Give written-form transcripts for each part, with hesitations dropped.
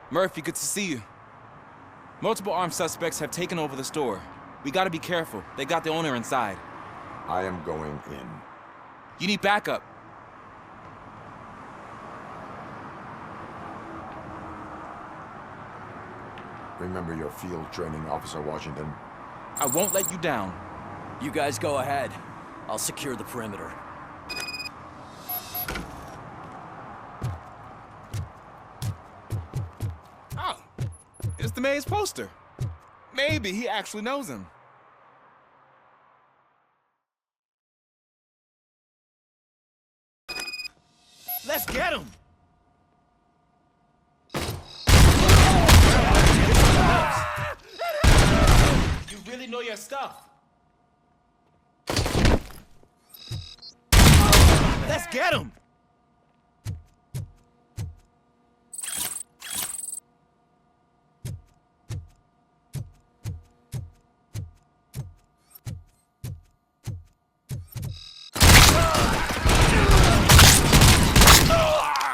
Murphy, good to see you. Multiple armed suspects have taken over the store. We gotta be careful. They got the owner inside. I am going in. You need backup. Remember your field training, Officer Washington. I won't let you down. You guys go ahead. I'll secure the perimeter. Oh, it's the mayor's poster. Maybe he actually knows him. Let's get him! You really know your stuff. Let's get him!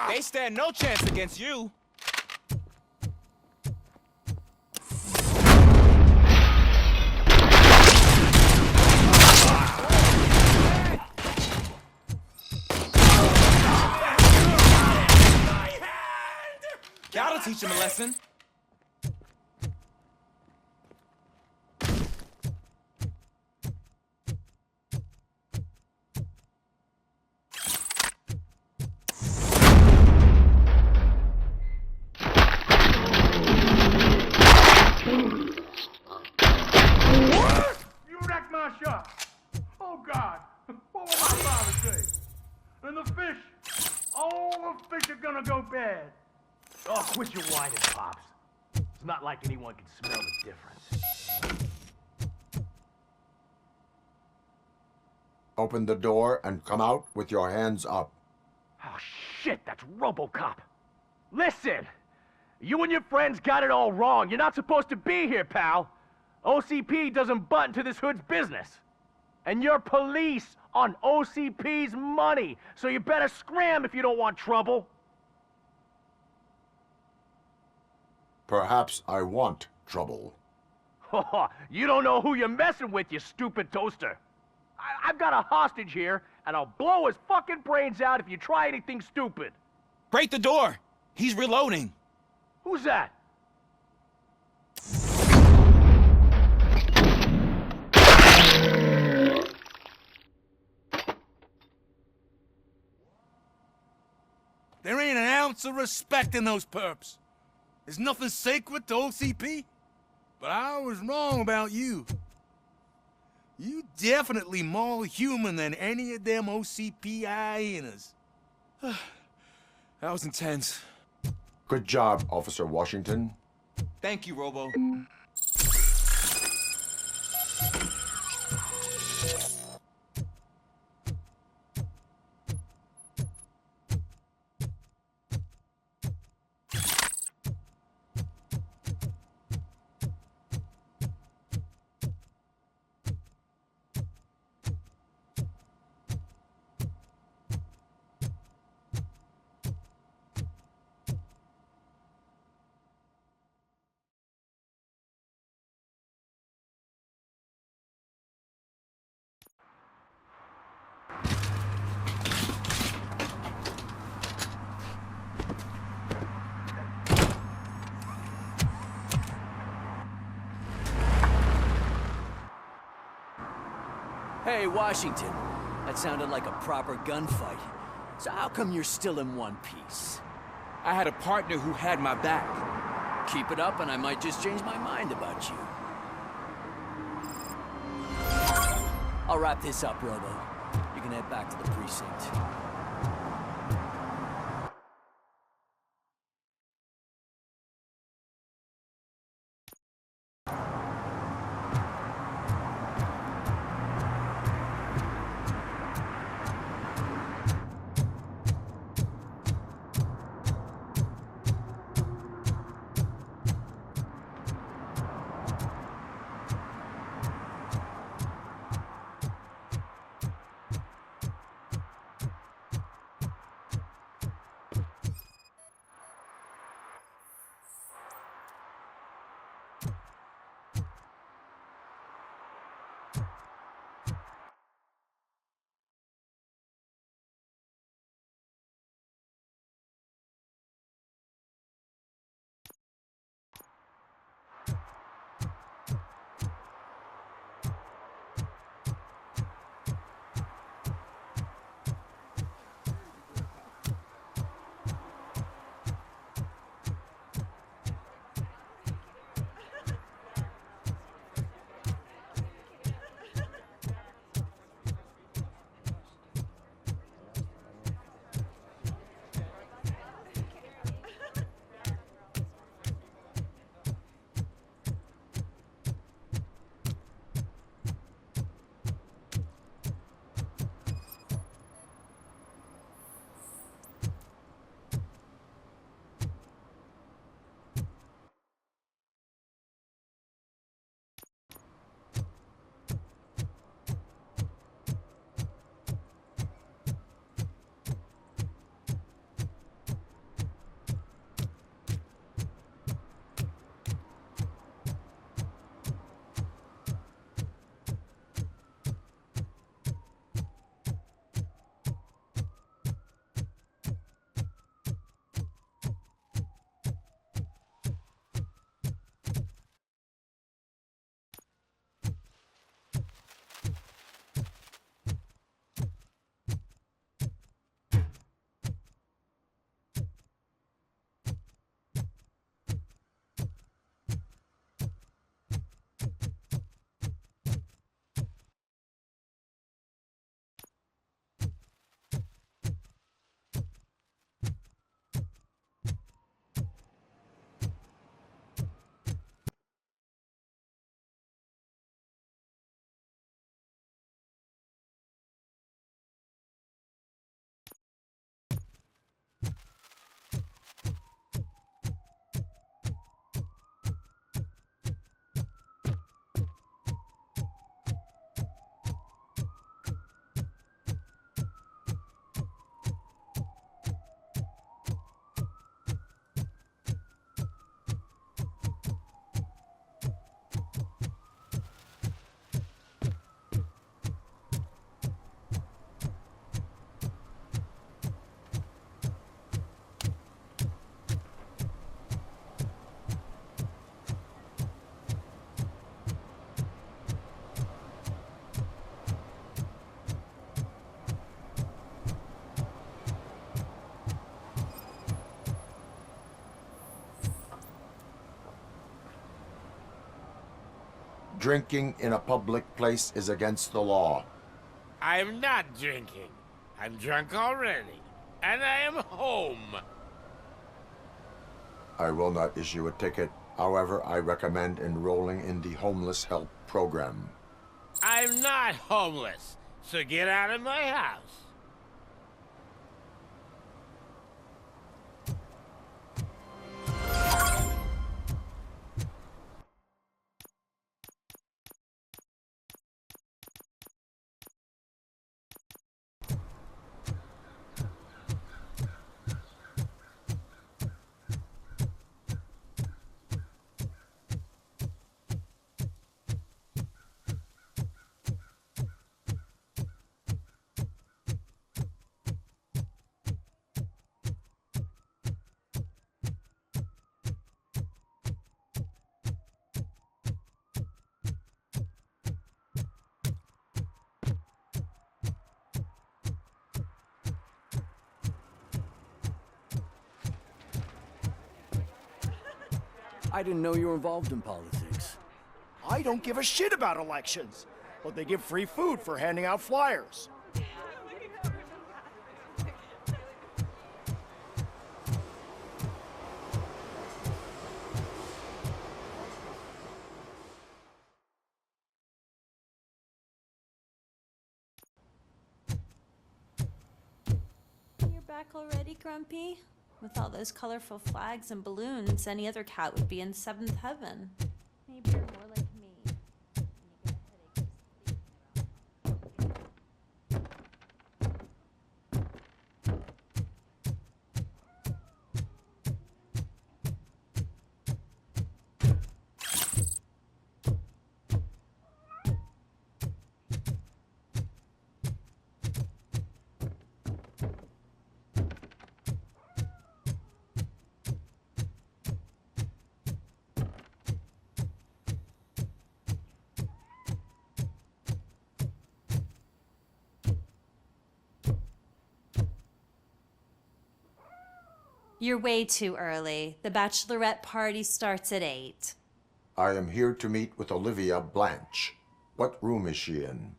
They stand no chance against you. That'll teach him a lesson. You wrecked my shop. Oh, God. What will my father say? And the fish. Oh, the fish are gonna go bad. Oh, quit your whining, Pops. It's not like anyone can smell the difference. Open the door and come out with your hands up. Oh, shit, that's Robocop. Listen, you and your friends got it all wrong. You're not supposed to be here, pal. OCP doesn't butt into this hood's business. And you're police on OCP's money, so you better scram if you don't want trouble. Perhaps I want trouble. You don't know who you're messing with, you stupid toaster. I've got a hostage here, and I'll blow his fucking brains out if you try anything stupid. Break the door. He's reloading. Who's that? There ain't an ounce of respect in those perps. There's nothing sacred to OCP. But I was wrong about you. You definitely more human than any of them OCP hyenas. That was intense. Good job, Officer Washington. Thank you, Robo. Hey, Washington. That sounded like a proper gunfight. So how come you're still in one piece? I had a partner who had my back. Keep it up and I might just change my mind about you. I'll wrap this up, Robo. You can head back to the precinct. Drinking in a public place is against the law. I'm not drinking. I'm drunk already. And I am home. I will not issue a ticket. However, I recommend enrolling in the homeless help program. I'm not homeless, so get out of my house. I didn't know you were involved in politics. I don't give a shit about elections, but they give free food for handing out flyers. You're back already, Grumpy? With all those colorful flags and balloons, any other cat would be in seventh heaven. Maybe you're more like me. And you get a headache just thinking about You're way too early. The bachelorette party starts at 8. I am here to meet with Olivia Blanche. What room is she in?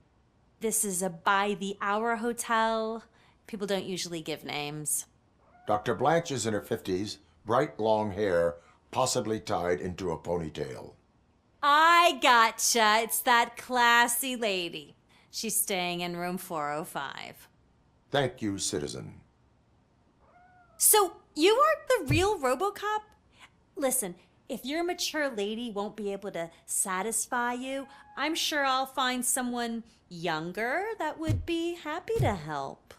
This is a by-the-hour hotel. People don't usually give names. Dr. Blanche is in her 50s, bright long hair, possibly tied into a ponytail. I gotcha. It's that classy lady. She's staying in room 405. Thank you, citizen. So, you aren't the real Robocop? Listen, if your mature lady won't be able to satisfy you, I'm sure I'll find someone younger that would be happy to help.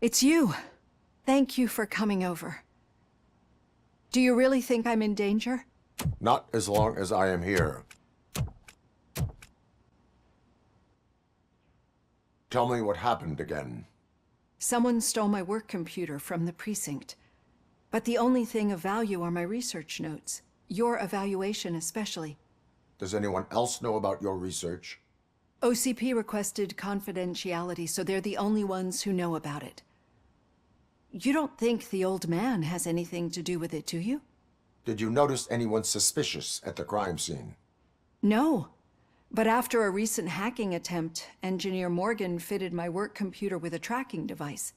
It's you. Thank you for coming over. Do you really think I'm in danger? Not as long as I am here. Tell me what happened again. Someone stole my work computer from the precinct. But the only thing of value are my research notes. Your evaluation especially. Does anyone else know about your research? OCP requested confidentiality, so they're the only ones who know about it. You don't think the old man has anything to do with it, do you? Did you notice anyone suspicious at the crime scene? No. But after a recent hacking attempt, Engineer Morgan fitted my work computer with a tracking device.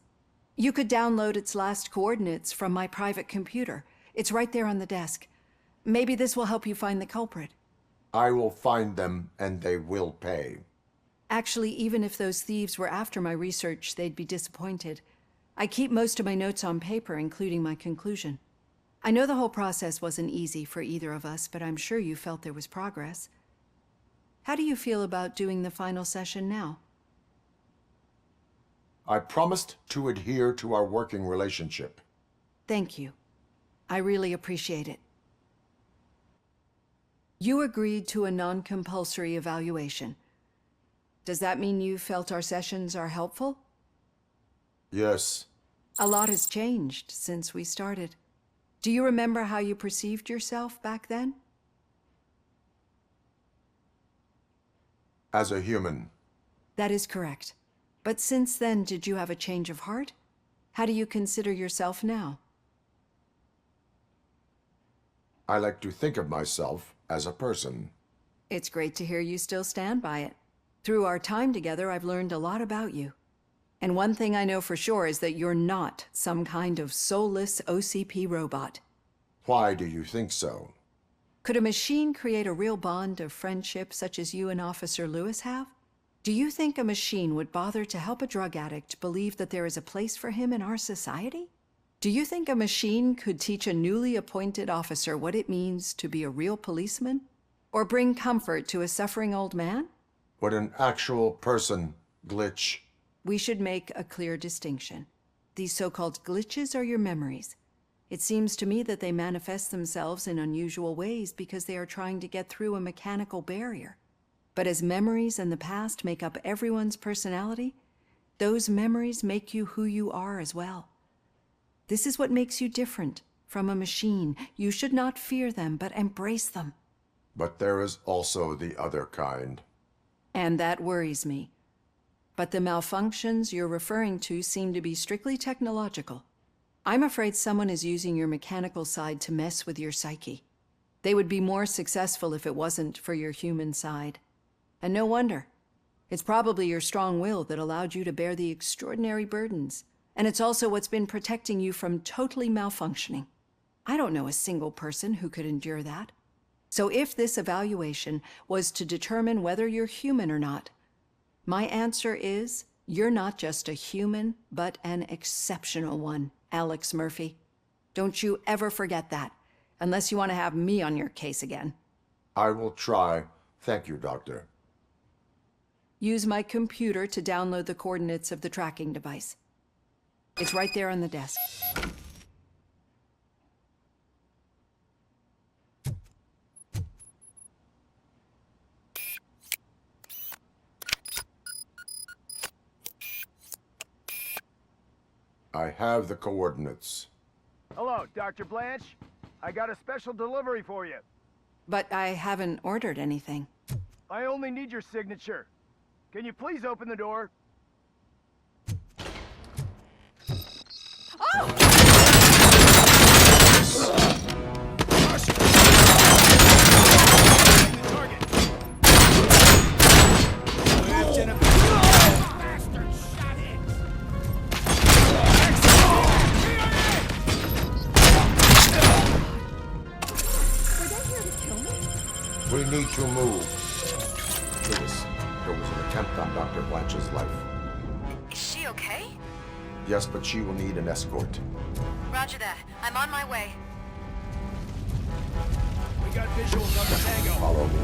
You could download its last coordinates from my private computer. It's right there on the desk. Maybe this will help you find the culprit. I will find them, and they will pay. Actually, even if those thieves were after my research, they'd be disappointed. I keep most of my notes on paper, including my conclusion. I know the whole process wasn't easy for either of us, but I'm sure you felt there was progress. How do you feel about doing the final session now? I promised to adhere to our working relationship. Thank you. I really appreciate it. You agreed to a non-compulsory evaluation. Does that mean you felt our sessions are helpful? Yes. A lot has changed since we started. Do you remember how you perceived yourself back then? As a human. That is correct. But since then, did you have a change of heart? How do you consider yourself now? I like to think of myself as a person. It's great to hear you still stand by it. Through our time together, I've learned a lot about you. And one thing I know for sure is that you're not some kind of soulless OCP robot. Why do you think so? Could a machine create a real bond of friendship such as you and Officer Lewis have? Do you think a machine would bother to help a drug addict believe that there is a place for him in our society? Do you think a machine could teach a newly appointed officer what it means to be a real policeman? Or bring comfort to a suffering old man? Would an actual person glitch? We should make a clear distinction. These so-called glitches are your memories. It seems to me that they manifest themselves in unusual ways because they are trying to get through a mechanical barrier. But as memories in the past make up everyone's personality, those memories make you who you are as well. This is what makes you different from a machine. You should not fear them, but embrace them. But there is also the other kind. And that worries me. But the malfunctions you're referring to seem to be strictly technological. I'm afraid someone is using your mechanical side to mess with your psyche. They would be more successful if it wasn't for your human side. And no wonder. It's probably your strong will that allowed you to bear the extraordinary burdens. And it's also what's been protecting you from totally malfunctioning. I don't know a single person who could endure that. So if this evaluation was to determine whether you're human or not, my answer is you're not just a human, but an exceptional one, Alex Murphy. Don't you ever forget that, unless you want to have me on your case again. I will try. Thank you, Doctor. Use my computer to download the coordinates of the tracking device. It's right there on the desk. I have the coordinates. Hello, Dr. Blanche. I got a special delivery for you. But I haven't ordered anything. I only need your signature. Can you please open the door? We need to move. Lewis, there was an attempt on Dr. Blanche's life. Is she okay? Yes, but she will need an escort. Roger that. I'm on my way. We got visuals on the tango. Follow me.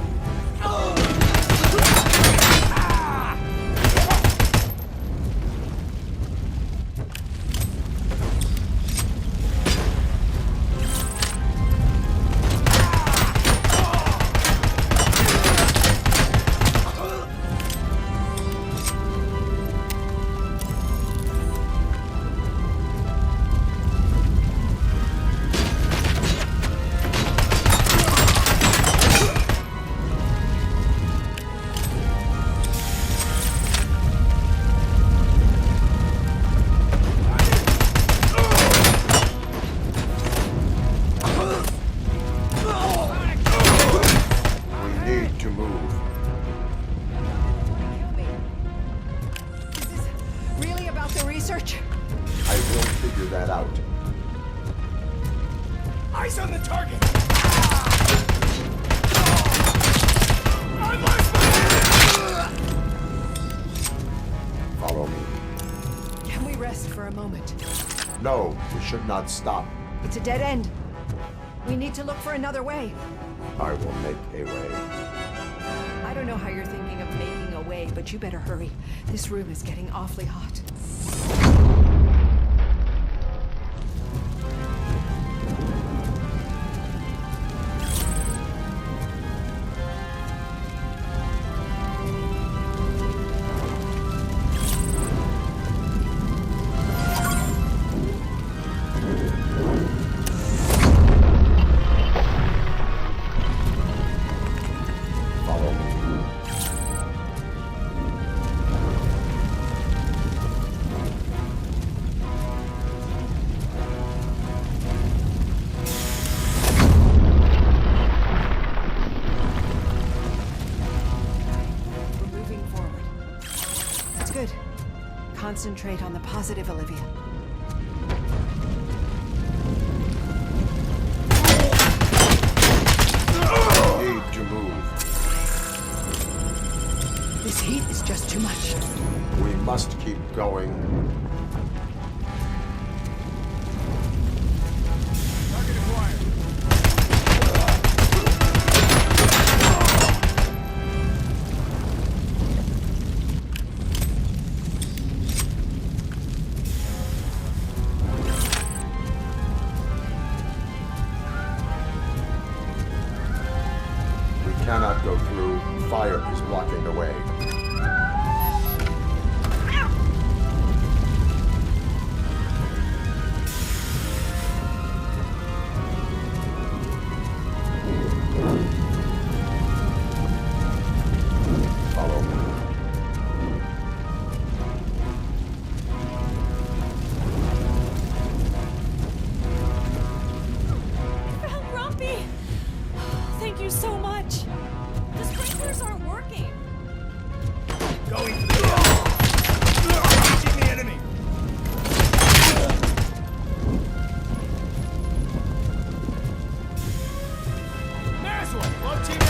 search. I will figure that out. Eyes on the target! I lost my... Follow me. Can we rest for a moment? No, we should not stop. It's a dead end. We need to look for another way. I will make a way. I don't know how you're thinking of making a way, but you better hurry. This room is getting awfully hot. Concentrate on the positive, Olivia. Need to move. This heat is just too much. We must keep going. Target acquired. Cannot go through. Fire is blocking the way. Follow me. Found Grumpy! Thank you so much. The sprinklers aren't working. Going for the door. Engaging the enemy. There's one. Blow team up.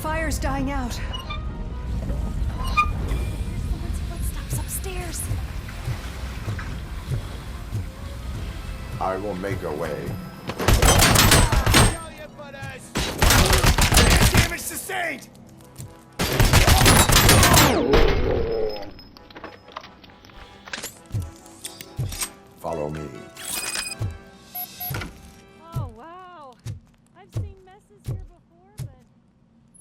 Fire's dying out. Someone's footsteps upstairs. I will make a way. Damage sustained. Follow me. Oh, wow. I've seen messes here before, but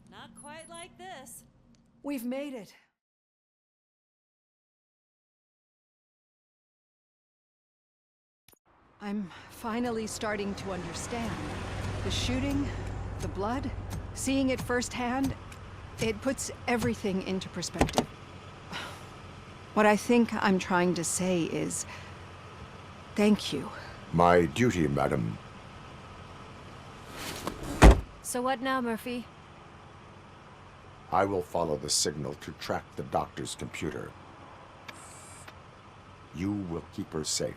not quite like this. We've made it. I'm finally starting to understand. The shooting, the blood, seeing it firsthand, it puts everything into perspective. What I think I'm trying to say is, thank you. My duty, madam. So what now, Murphy? I will follow the signal to track the doctor's computer. You will keep her safe.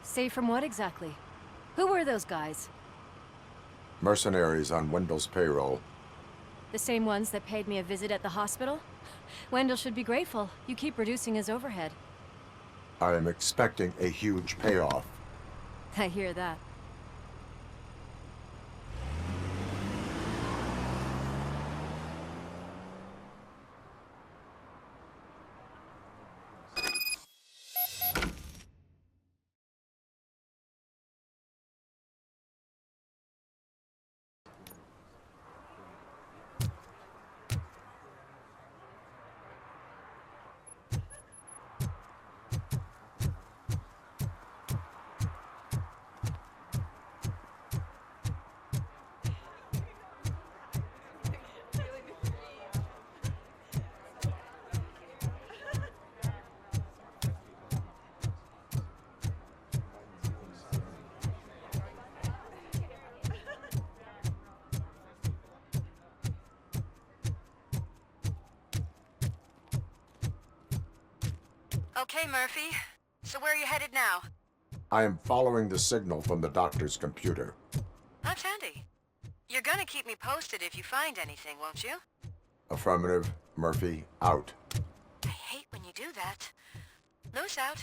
Safe from what exactly? Who were those guys? Mercenaries on Wendell's payroll. The same ones that paid me a visit at the hospital? Wendell should be grateful. You keep reducing his overhead. I am expecting a huge payoff. I hear that. Okay, Murphy. So where are you headed now? I am following the signal from the doctor's computer. That's handy. You're gonna keep me posted if you find anything, won't you? Affirmative. Murphy, out. I hate when you do that. Loose out.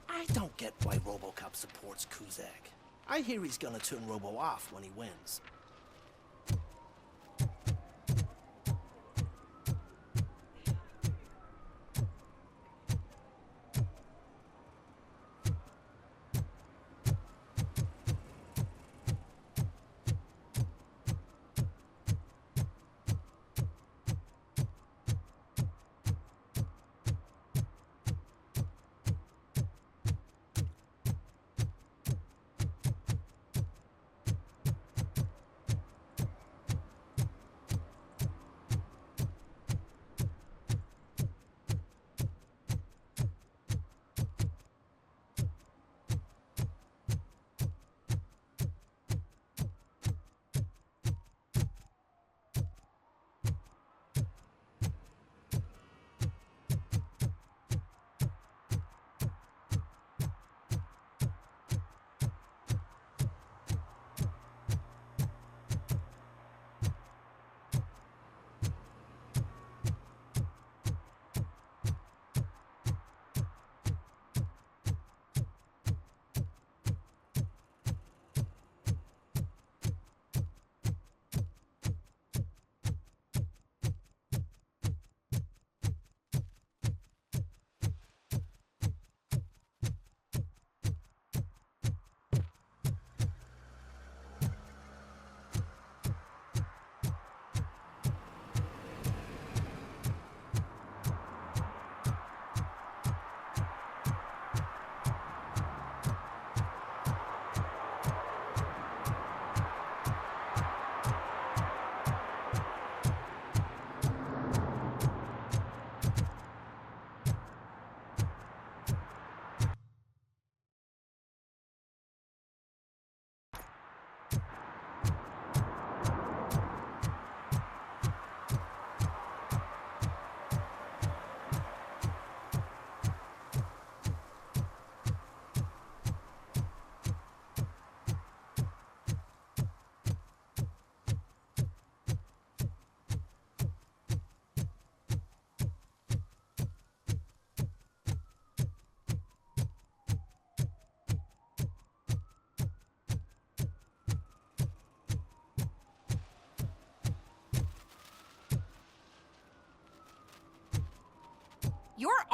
I don't get why Robocop supports Kuzak. I hear he's gonna turn Robo off when he wins.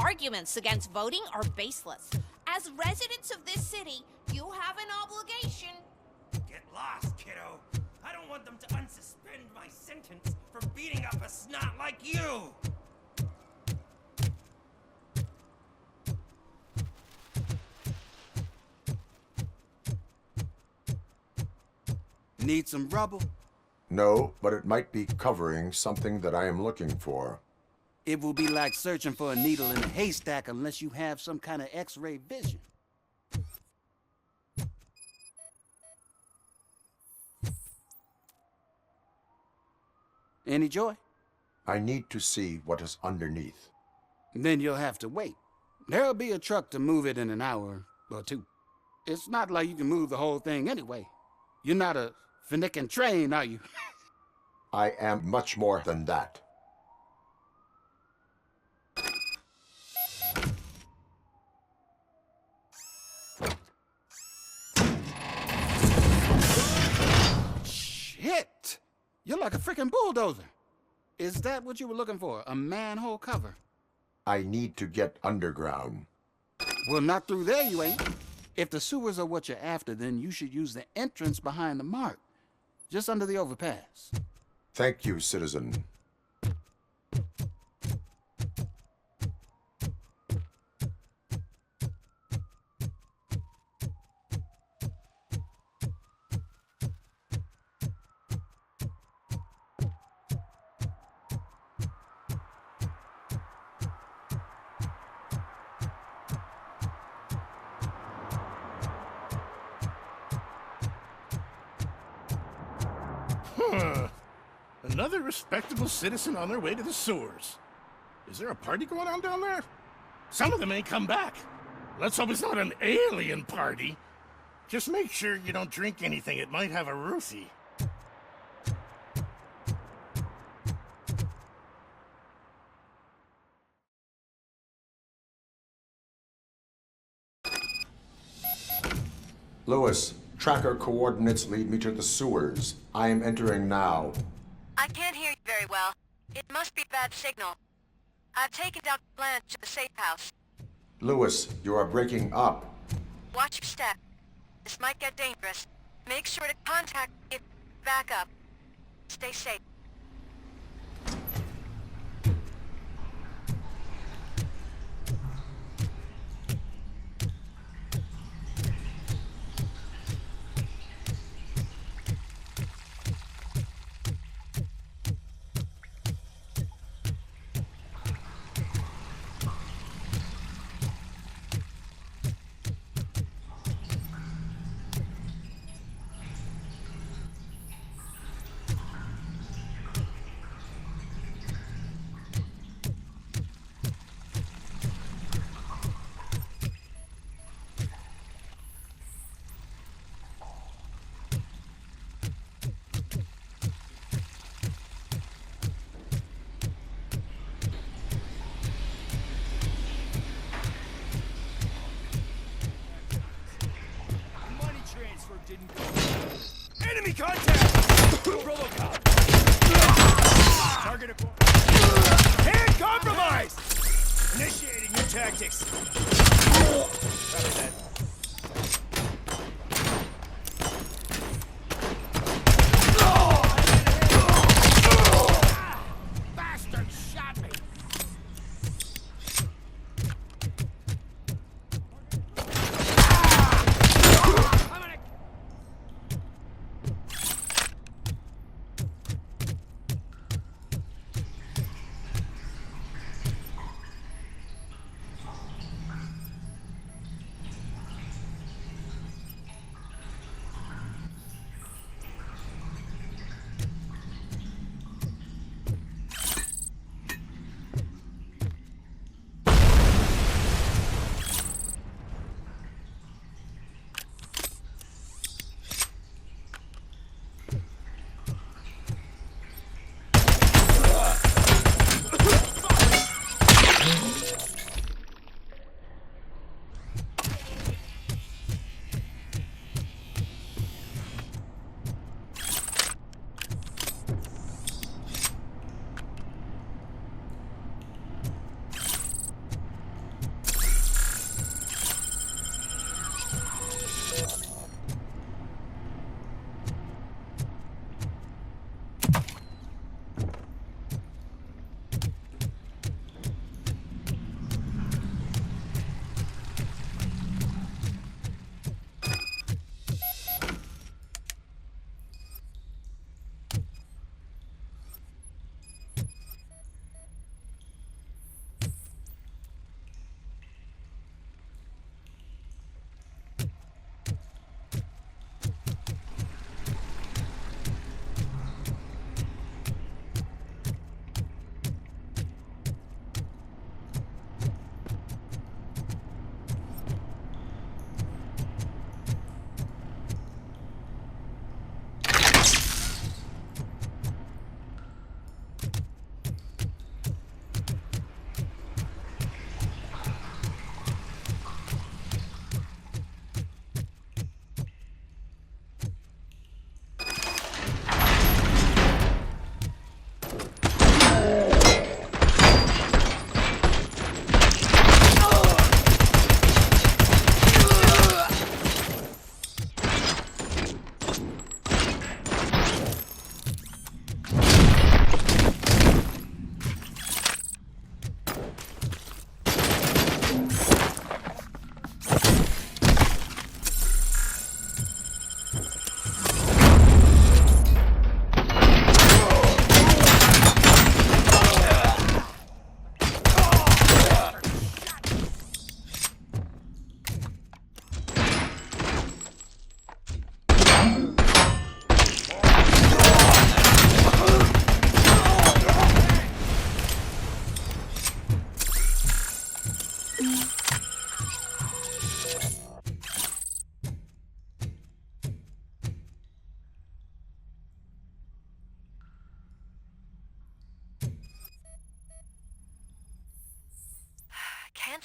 arguments against voting are baseless. As residents of this city, you have an obligation. Get lost, kiddo. I don't want them to unsuspend my sentence for beating up a snot like you. Need some rubble? No, but it might be covering something that I am looking for. It will be like searching for a needle in a haystack unless you have some kind of X-ray vision. Any joy? I need to see what is underneath. Then you'll have to wait. There'll be a truck to move it in an hour or two. It's not like you can move the whole thing anyway. You're not a finicking train, are you? I am much more than that. Shit! You're like a freaking bulldozer. Is that what you were looking for? A manhole cover? I need to get underground. Well, not through there, you ain't. If the sewers are what you're after, then you should use the entrance behind the mark, just under the overpass. Thank you, citizen. Another respectable citizen on their way to the sewers. Is there a party going on down there? Some of them ain't come back. Let's hope it's not an alien party. Just make sure you don't drink anything. It might have a roofie. Lewis, tracker coordinates lead me to the sewers. I am entering now. I can't hear you very well. It must be a bad signal. I've taken Dr. Blanche to the safe house. Lewis, you are breaking up. Watch your step. This might get dangerous. Make sure to contact if back up. Stay safe. Enemy contact! Robocop! Target acquired. Hand compromised! Initiating new tactics. Copy that. Bastard shot me!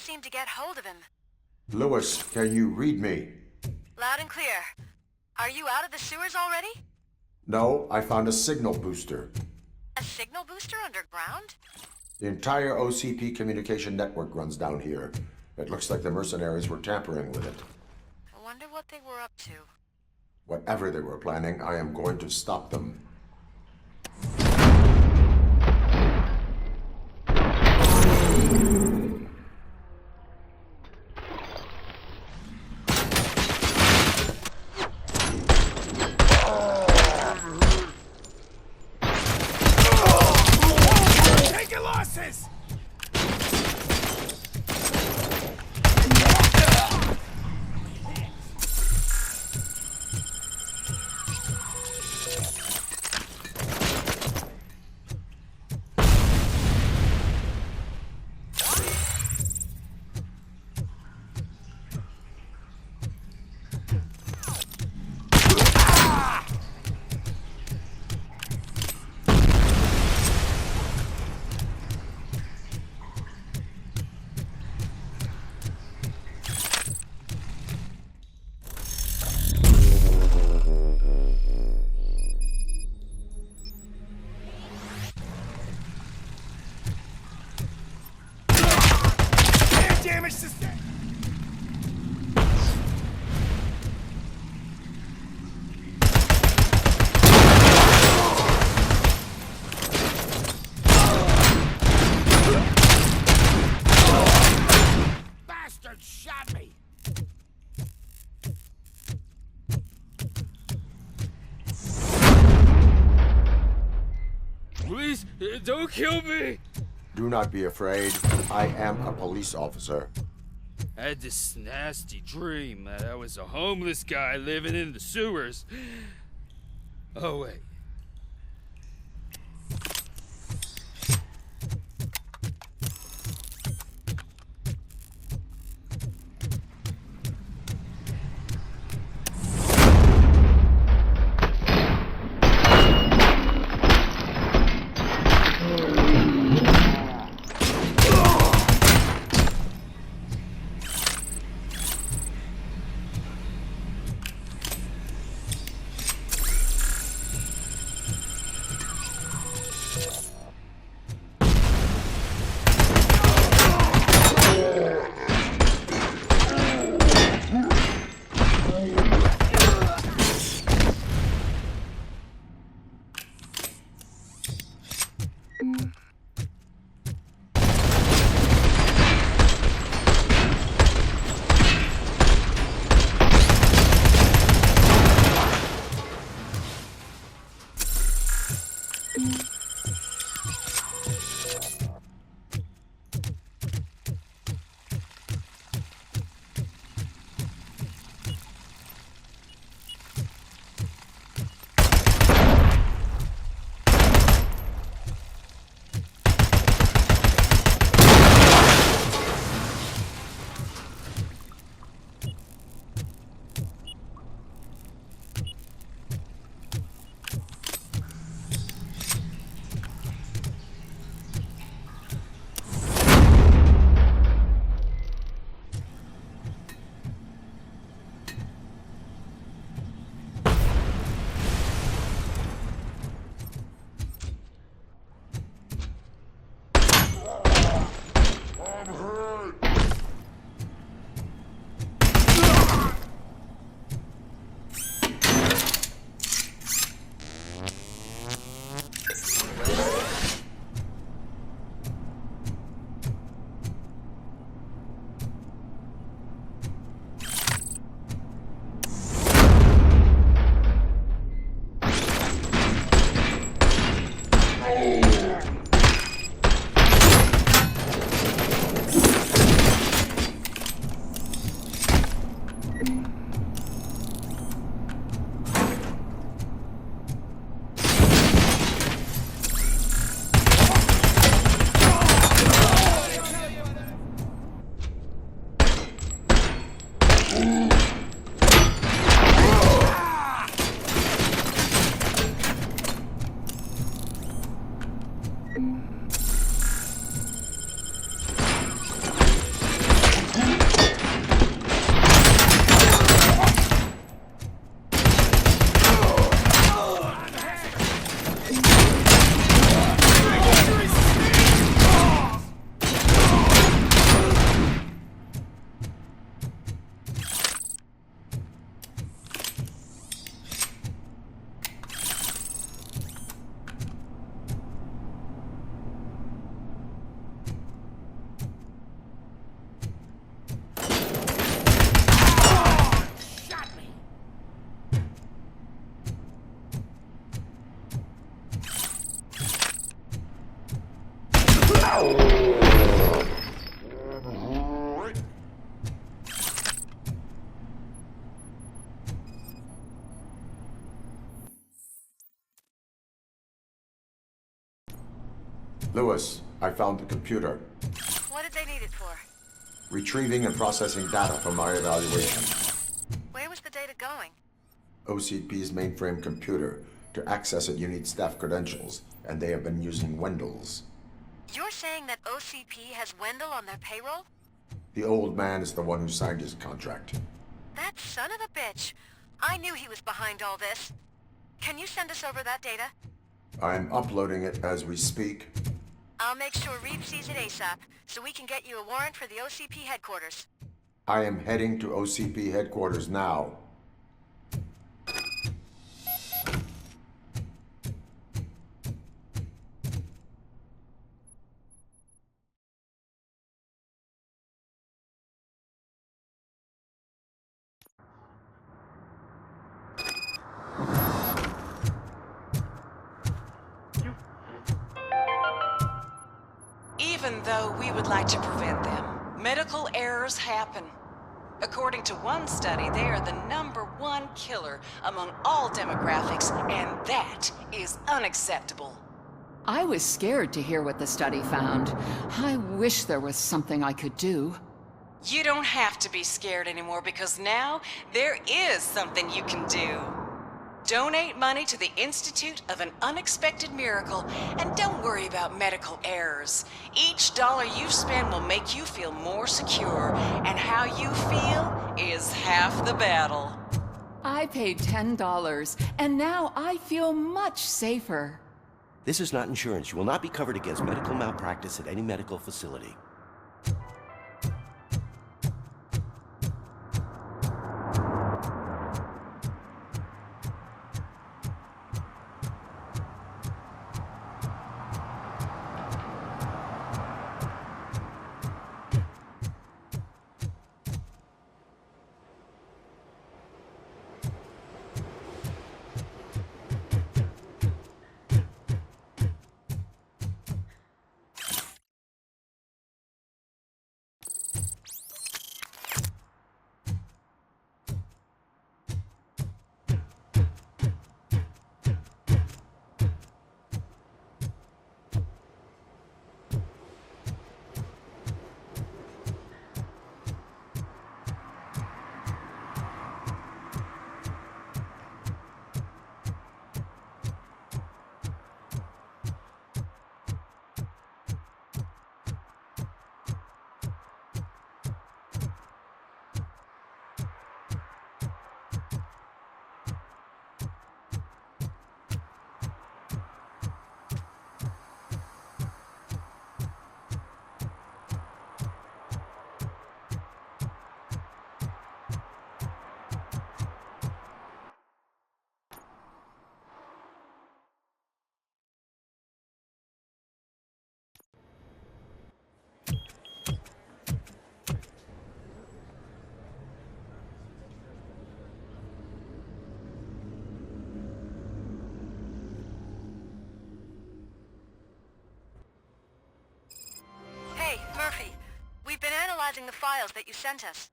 seem to get hold of him. Lewis, can you read me? Loud and clear. Are you out of the sewers already? No, I found a signal booster. A signal booster underground? The entire OCP communication network runs down here. It looks like the mercenaries were tampering with it. I wonder what they were up to. Whatever they were planning, I am going to stop them. Take your losses! Damage sustained! Bastard shot me! Please, don't kill me! Do not be afraid. I am a police officer. I had this nasty dream that I was a homeless guy living in the sewers. Oh, wait. Lewis, I found the computer. What did they need it for? Retrieving and processing data from my evaluation. Where was the data going? OCP's mainframe computer. To access it, you need staff credentials, and they have been using Wendell's. You're saying that OCP has Wendell on their payroll? The old man is the one who signed his contract. That son of a bitch. I knew he was behind all this. Can you send us over that data? I'm uploading it as we speak. I'll make sure Reed sees it ASAP, so we can get you a warrant for the OCP headquarters. I am heading to OCP headquarters now. Even though we would like to prevent them, medical errors happen. According to one study, they are the #1 killer among all demographics, and that is unacceptable. I was scared to hear what the study found. I wish there was something I could do. You don't have to be scared anymore because now there is something you can do. Donate money to the Institute of an Unexpected Miracle, and don't worry about medical errors. Each dollar you spend will make you feel more secure, and how you feel is half the battle. I paid $10, and now I feel much safer. This is not insurance. You will not be covered against medical malpractice at any medical facility. Murphy, we've been analyzing the files that you sent us.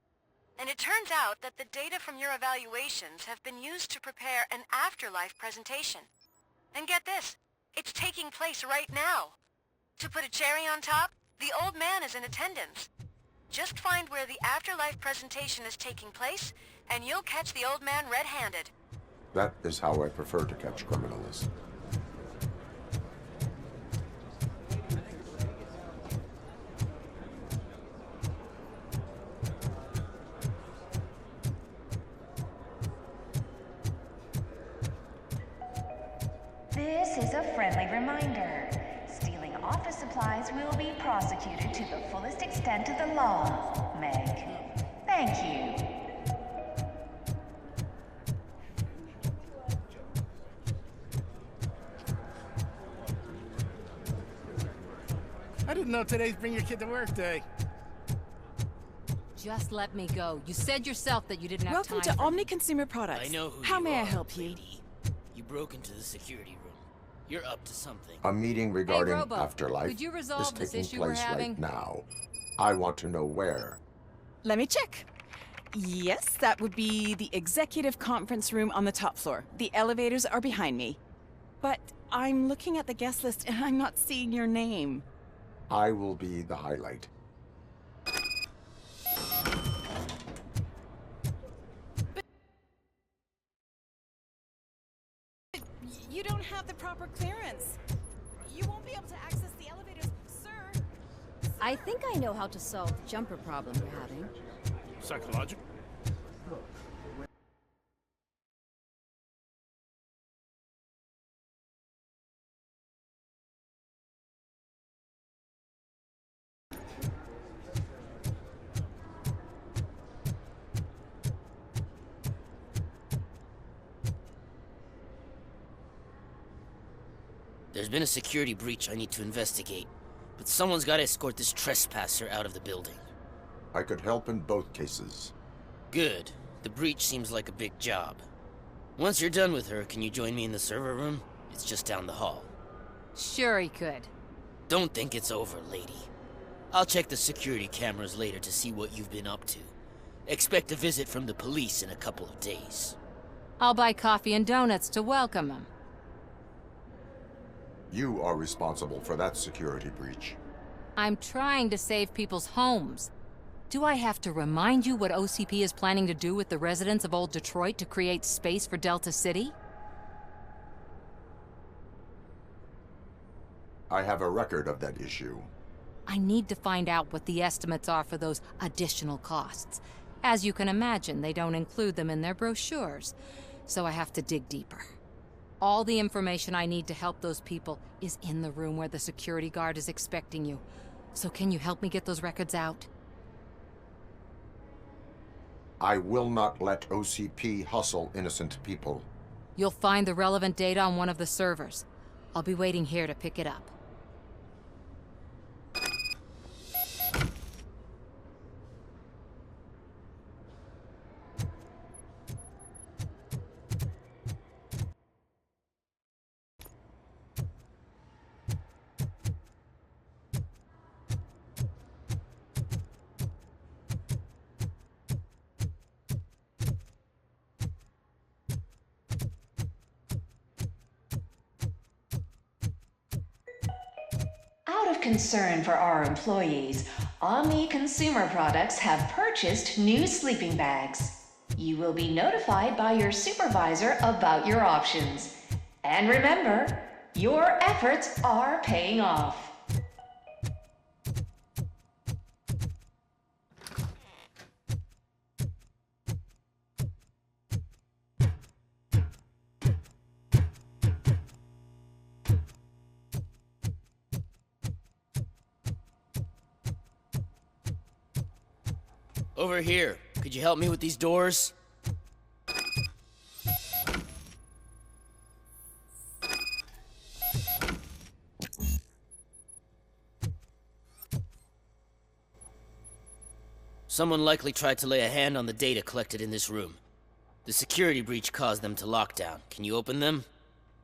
And it turns out that the data from your evaluations have been used to prepare an afterlife presentation. And get this, it's taking place right now. To put a cherry on top, the old man is in attendance. Just find where the afterlife presentation is taking place, and you'll catch the old man red-handed. That is how I prefer to catch criminals. This is a friendly reminder. Stealing office supplies will be prosecuted to the fullest extent of the law, Meg. Thank you. I didn't know today's Bring Your Kid to Work Day. Just let me go. You said yourself that you didn't have Welcome time to for Omni Consumer Products. I know who How you may I are, help you? lady. You broke into the security room. You're up to something. A meeting regarding Robo, afterlife could you resolve is this taking issue we're place having? right now. I want to know where. Let me check. Yes, that would be the executive conference room on the top floor. The elevators are behind me. But I'm looking at the guest list and I'm not seeing your name. I will be the highlight. You don't have the proper clearance. You won't be able to access the elevators, sir. I think I know how to solve the jumper problem you're having. Psychological? There's been a security breach I need to investigate, but someone's got to escort this trespasser out of the building. I could help in both cases. Good. The breach seems like a big job. Once you're done with her, can you join me in the server room? It's just down the hall. Sure he could. Don't think it's over, lady. I'll check the security cameras later to see what you've been up to. Expect a visit from the police in a couple of days. I'll buy coffee and donuts to welcome him. You are responsible for that security breach. I'm trying to save people's homes. Do I have to remind you what OCP is planning to do with the residents of Old Detroit to create space for Delta City? I have a record of that issue. I need to find out what the estimates are for those additional costs. As you can imagine, they don't include them in their brochures, so I have to dig deeper. All the information I need to help those people is in the room where the security guard is expecting you. So can you help me get those records out? I will not let OCP hustle innocent people. You'll find the relevant data on one of the servers. I'll be waiting here to pick it up. Out of concern for our employees, Omni Consumer Products have purchased new sleeping bags. You will be notified by your supervisor about your options. And remember, your efforts are paying off. Over here. Could you help me with these doors? Someone likely tried to lay a hand on the data collected in this room. The security breach caused them to lock down. Can you open them?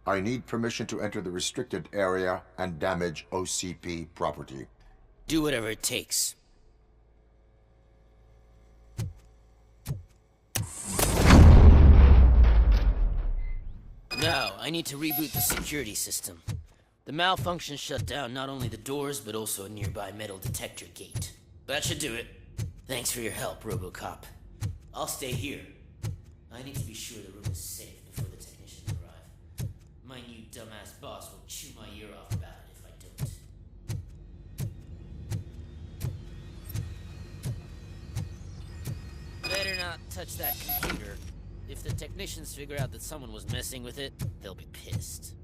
I need permission to enter the restricted area and damage OCP property. Do whatever it takes. Now, I need to reboot the security system. The malfunction shut down not only the doors, but also a nearby metal detector gate. That should do it. Thanks for your help, Robocop. I'll stay here. I need to be sure the room is safe before the technicians arrive. My new dumbass boss will chew my ear off about it if I don't. Better not touch that computer. If the technicians figure out that someone was messing with it, they'll be pissed.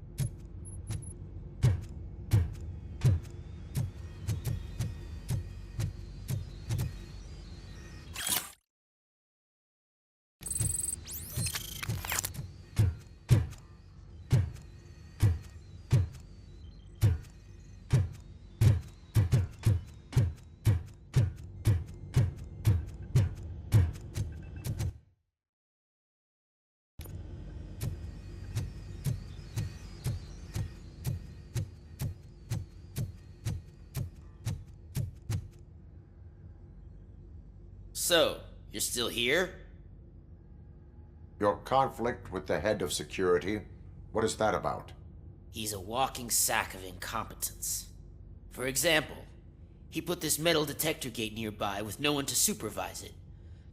So, you're still here? Your conflict with the head of security, what is that about? He's a walking sack of incompetence. For example, he put this metal detector gate nearby with no one to supervise it.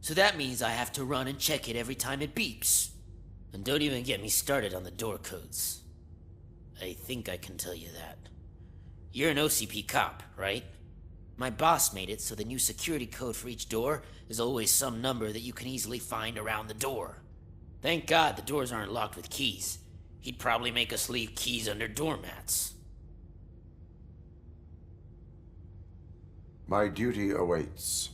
So that means I have to run and check it every time it beeps. And don't even get me started on the door codes. I think I can tell you that. You're an OCP cop, right? My boss made it so the new security code for each door is always some number that you can easily find around the door. Thank God the doors aren't locked with keys. He'd probably make us leave keys under doormats. My duty awaits.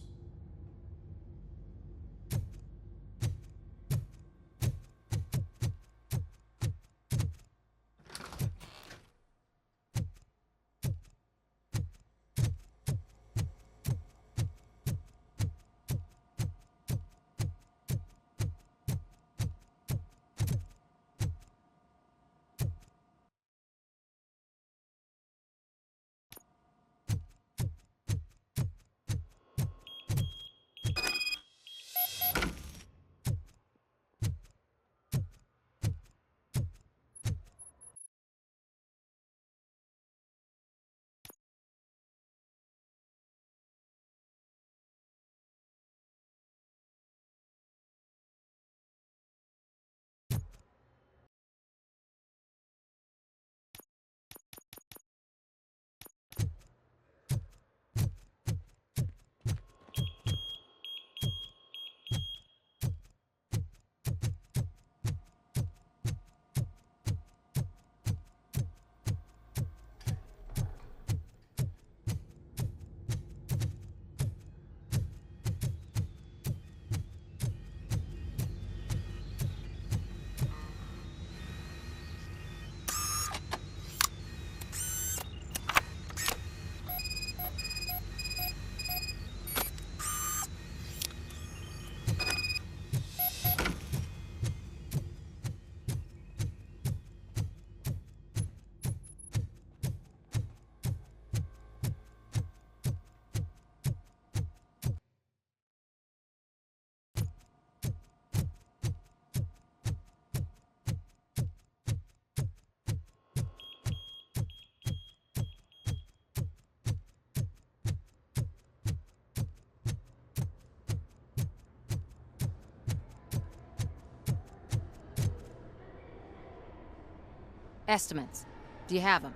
Estimates. Do you have them?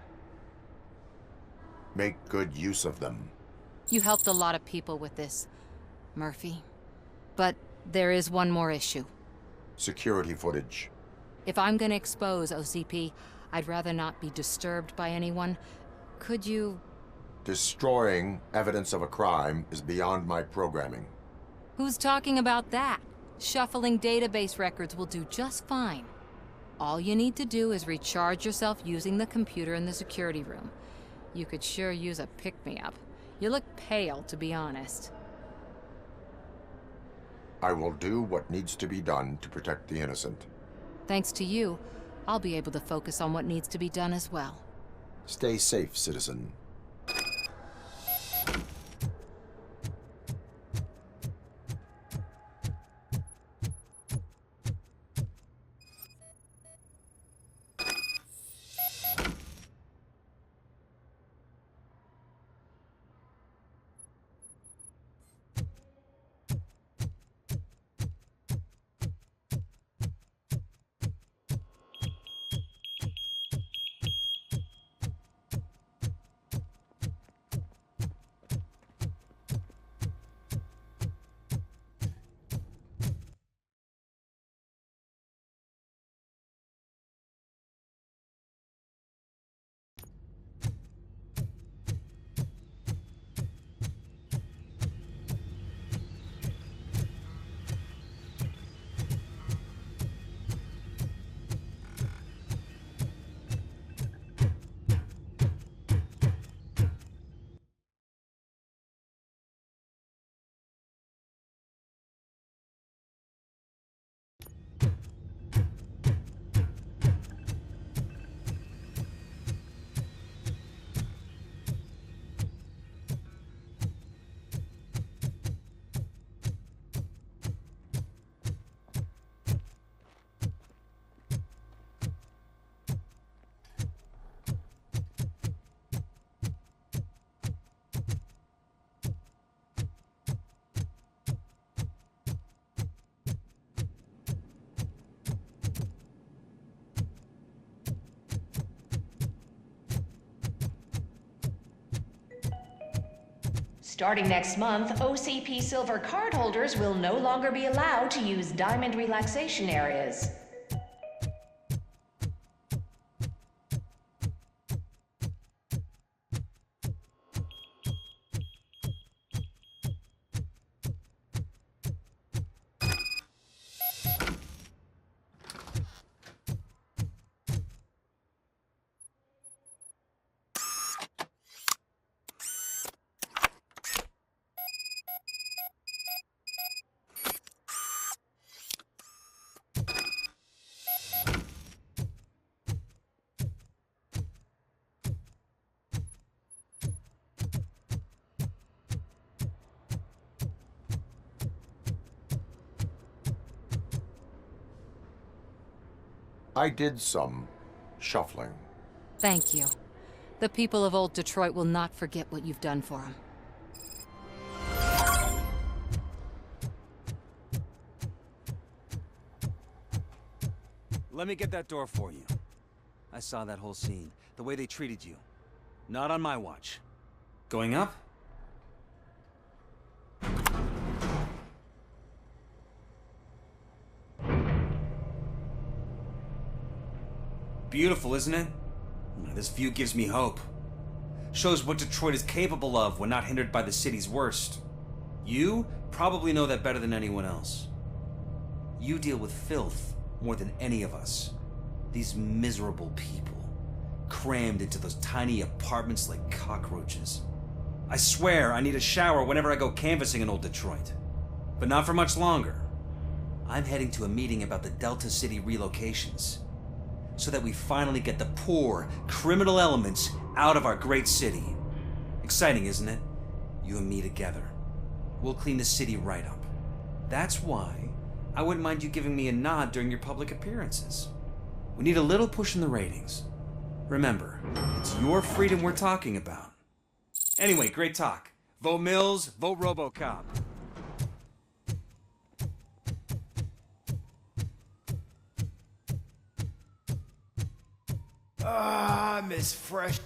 Make good use of them. You helped a lot of people with this, Murphy. But there is one more issue. Security footage. If I'm gonna expose OCP, I'd rather not be disturbed by anyone. Could you... Destroying evidence of a crime is beyond my programming. Who's talking about that? Shuffling database records will do just fine. All you need to do is recharge yourself using the computer in the security room. You could sure use a pick-me-up. You look pale, to be honest. I will do what needs to be done to protect the innocent. Thanks to you, I'll be able to focus on what needs to be done as well. Stay safe, citizen. Starting next month, OCP Silver cardholders will no longer be allowed to use diamond relaxation areas. I did some shuffling. Thank you. The people of old Detroit will not forget what you've done for them. Let me get that door for you. I saw that whole scene. The way they treated you. Not on my watch. Going up? Beautiful, isn't it? This view gives me hope. Shows what Detroit is capable of when not hindered by the city's worst. You probably know that better than anyone else. You deal with filth more than any of us. These miserable people, crammed into those tiny apartments like cockroaches. I swear I need a shower whenever I go canvassing in old Detroit. But not for much longer. I'm heading to a meeting about the Delta City relocations, so that we finally get the poor, criminal elements out of our great city. Exciting, isn't it? You and me together. We'll clean the city right up. That's why I wouldn't mind you giving me a nod during your public appearances. We need a little push in the ratings. Remember, it's your freedom we're talking about. Anyway, great talk. Vote Mills, vote Robocop. Ah, Miss Fresh.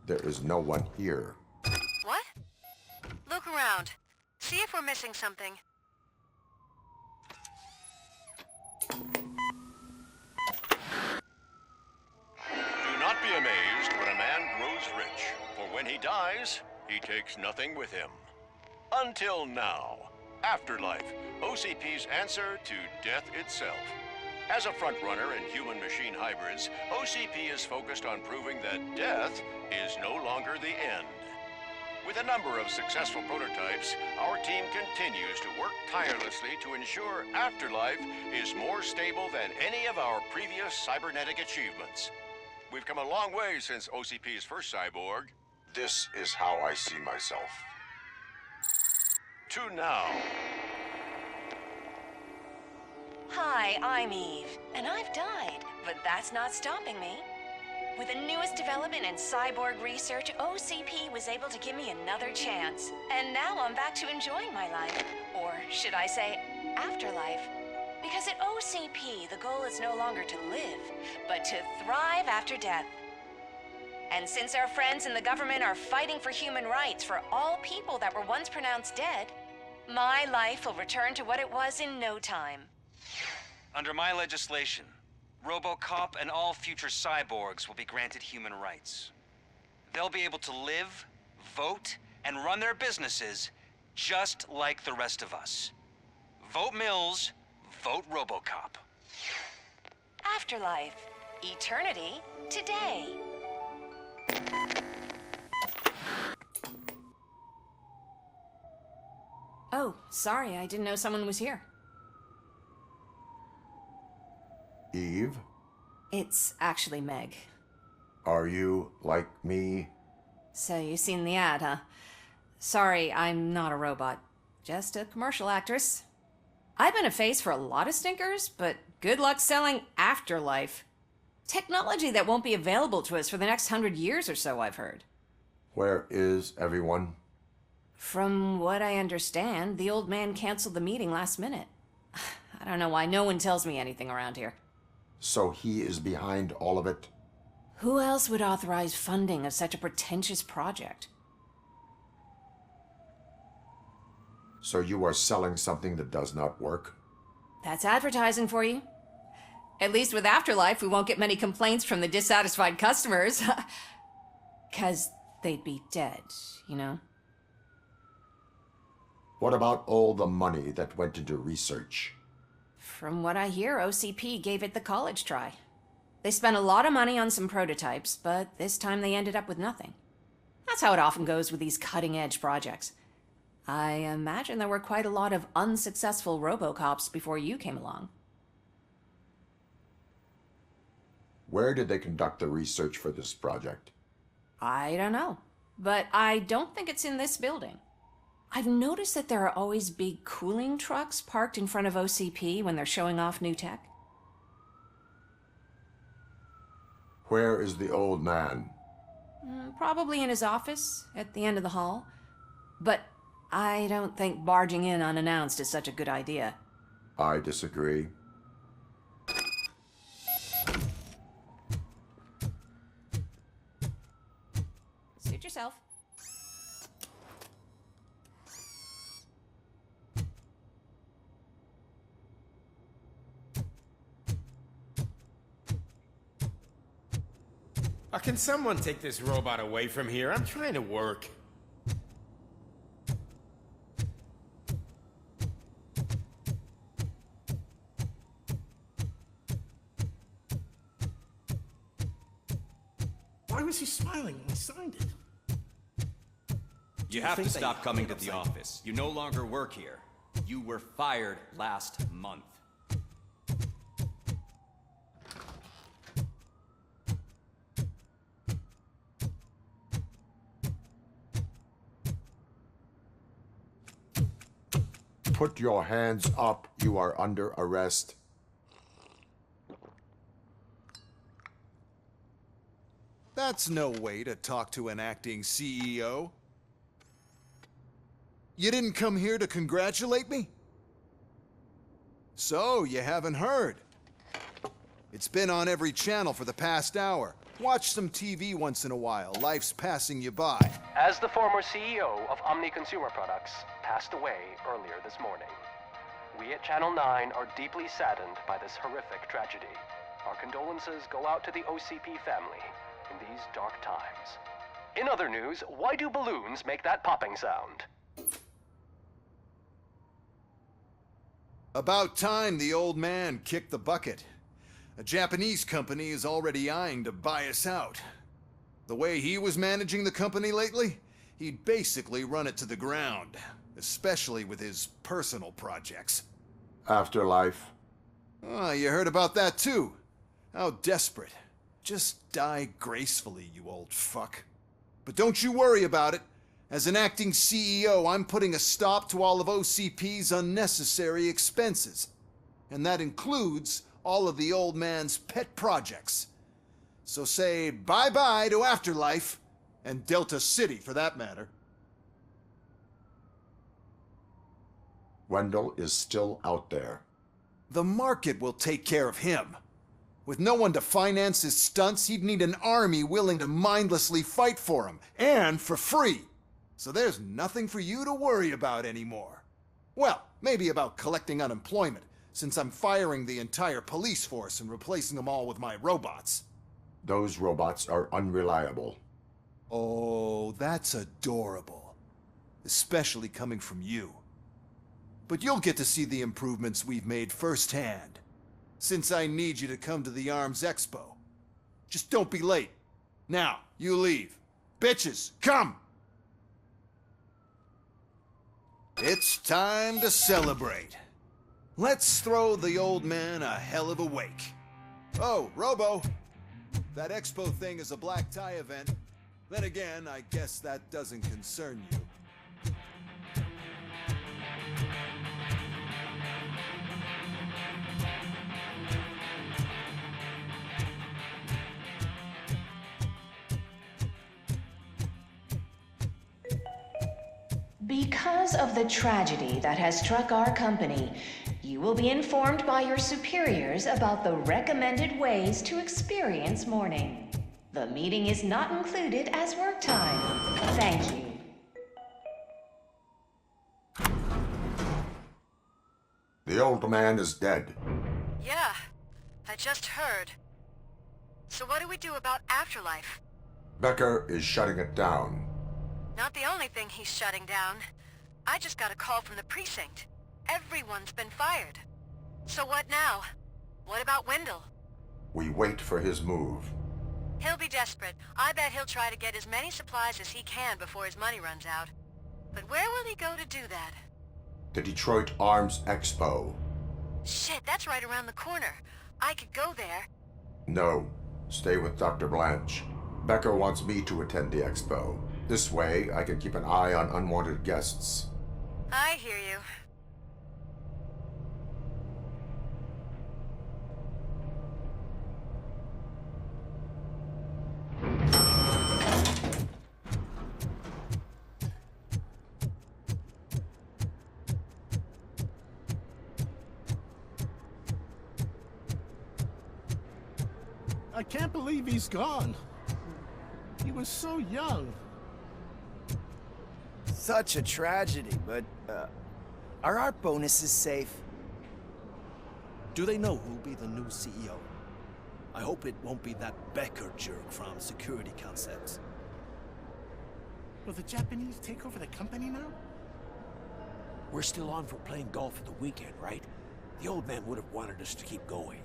There is no one here. What? Look around. See if we're missing something. Do not be amazed when a man grows rich, for when he dies, he takes nothing with him. Until now. Afterlife, OCP's answer to death itself. As a frontrunner in human-machine hybrids, OCP is focused on proving that death is no longer the end. With a number of successful prototypes, our team continues to work tirelessly to ensure Afterlife is more stable than any of our previous cybernetic achievements. We've come a long way since OCP's first cyborg. This is how I see myself. To now. Hi, I'm Eve, and I've died, but that's not stopping me. With the newest development in cyborg research, OCP was able to give me another chance. And now I'm back to enjoying my life. Or should I say, afterlife. Because at OCP, the goal is no longer to live, but to thrive after death. And since our friends in the government are fighting for human rights for all people that were once pronounced dead, my life will return to what it was in no time. Under my legislation, Robocop and all future cyborgs will be granted human rights. They'll be able to live, vote, and run their businesses just like the rest of us. Vote Mills, vote Robocop. Afterlife. Eternity today. Oh, sorry, I didn't know someone was here. Eve? It's actually Meg. Are you like me? So you've seen the ad, huh? Sorry, I'm not a robot. Just a commercial actress. I've been a face for a lot of stinkers, but good luck selling Afterlife. Technology that won't be available to us for the next 100 years or so, I've heard. Where is everyone? From what I understand, the old man canceled the meeting last minute. I don't know why no one tells me anything around here. So he is behind all of it? Who else would authorize funding of such a pretentious project? So you are selling something that does not work? That's advertising for you. At least with Afterlife, we won't get many complaints from the dissatisfied customers. 'Cause they'd be dead, you know? What about all the money that went into research? From what I hear, OCP gave it the college try. They spent a lot of money on some prototypes, but this time they ended up with nothing. That's how it often goes with these cutting-edge projects. I imagine there were quite a lot of unsuccessful Robocops before you came along. Where did they conduct the research for this project? I don't know, but I don't think it's in this building. I've noticed that there are always big cooling trucks parked in front of OCP when they're showing off new tech. Where is the old man? Probably in his office, at the end of the hall. But I don't think barging in unannounced is such a good idea. I disagree. Suit yourself. Can someone take this robot away from here? I'm trying to work. Why was he smiling when we signed it? You have to stop coming to the office. You no longer work here. You were fired last month. Put your hands up. You are under arrest. That's no way to talk to an acting CEO. You didn't come here to congratulate me? So, you haven't heard. It's been on every channel for the past hour. Watch some TV once in a while. Life's passing you by. As the former CEO of Omni Consumer Products passed away earlier this morning, we at Channel 9 are deeply saddened by this horrific tragedy. Our condolences go out to the OCP family in these dark times. In other news, why do balloons make that popping sound? About time the old man kicked the bucket. A Japanese company is already eyeing to buy us out. The way he was managing the company lately, he'd basically run it to the ground, especially with his personal projects. Afterlife. Oh, you heard about that too. How desperate. Just die gracefully, you old fuck. But don't you worry about it. As an acting CEO, I'm putting a stop to all of OCP's unnecessary expenses. And that includes all of the old man's pet projects. So say bye-bye to Afterlife, and Delta City for that matter. Wendell is still out there. The market will take care of him. With no one to finance his stunts, he'd need an army willing to mindlessly fight for him, and for free. So there's nothing for you to worry about anymore. Well, maybe about collecting unemployment, since I'm firing the entire police force and replacing them all with my robots. Those robots are unreliable. Oh, that's adorable. Especially coming from you. But you'll get to see the improvements we've made firsthand, since I need you to come to the Arms Expo. Just don't be late. Now, you leave. Bitches, come! It's time to celebrate. Let's throw the old man a hell of a wake. Oh, Robo! That expo thing is a black tie event. Then again, I guess that doesn't concern you. Because of the tragedy that has struck our company, you will be informed by your superiors about the recommended ways to experience mourning. The meeting is not included as work time. Thank you. The old man is dead. Yeah, I just heard. So what do we do about afterlife? Becker is shutting it down. Not the only thing he's shutting down. I just got a call from the precinct. Everyone's been fired. So what now? What about Wendell? We wait for his move. He'll be desperate. I bet he'll try to get as many supplies as he can before his money runs out. But where will he go to do that? The Detroit Arms Expo. Shit, that's right around the corner. I could go there. No, stay with Dr. Blanche. Becker wants me to attend the expo. This way, I can keep an eye on unwanted guests. I hear you. I can't believe he's gone. He was so young. Such a tragedy, but, are our bonuses safe? Do they know who'll be the new CEO? I hope it won't be that Becker jerk from Security Concepts. Will the Japanese take over the company now? We're still on for playing golf at the weekend, right? The old man would have wanted us to keep going.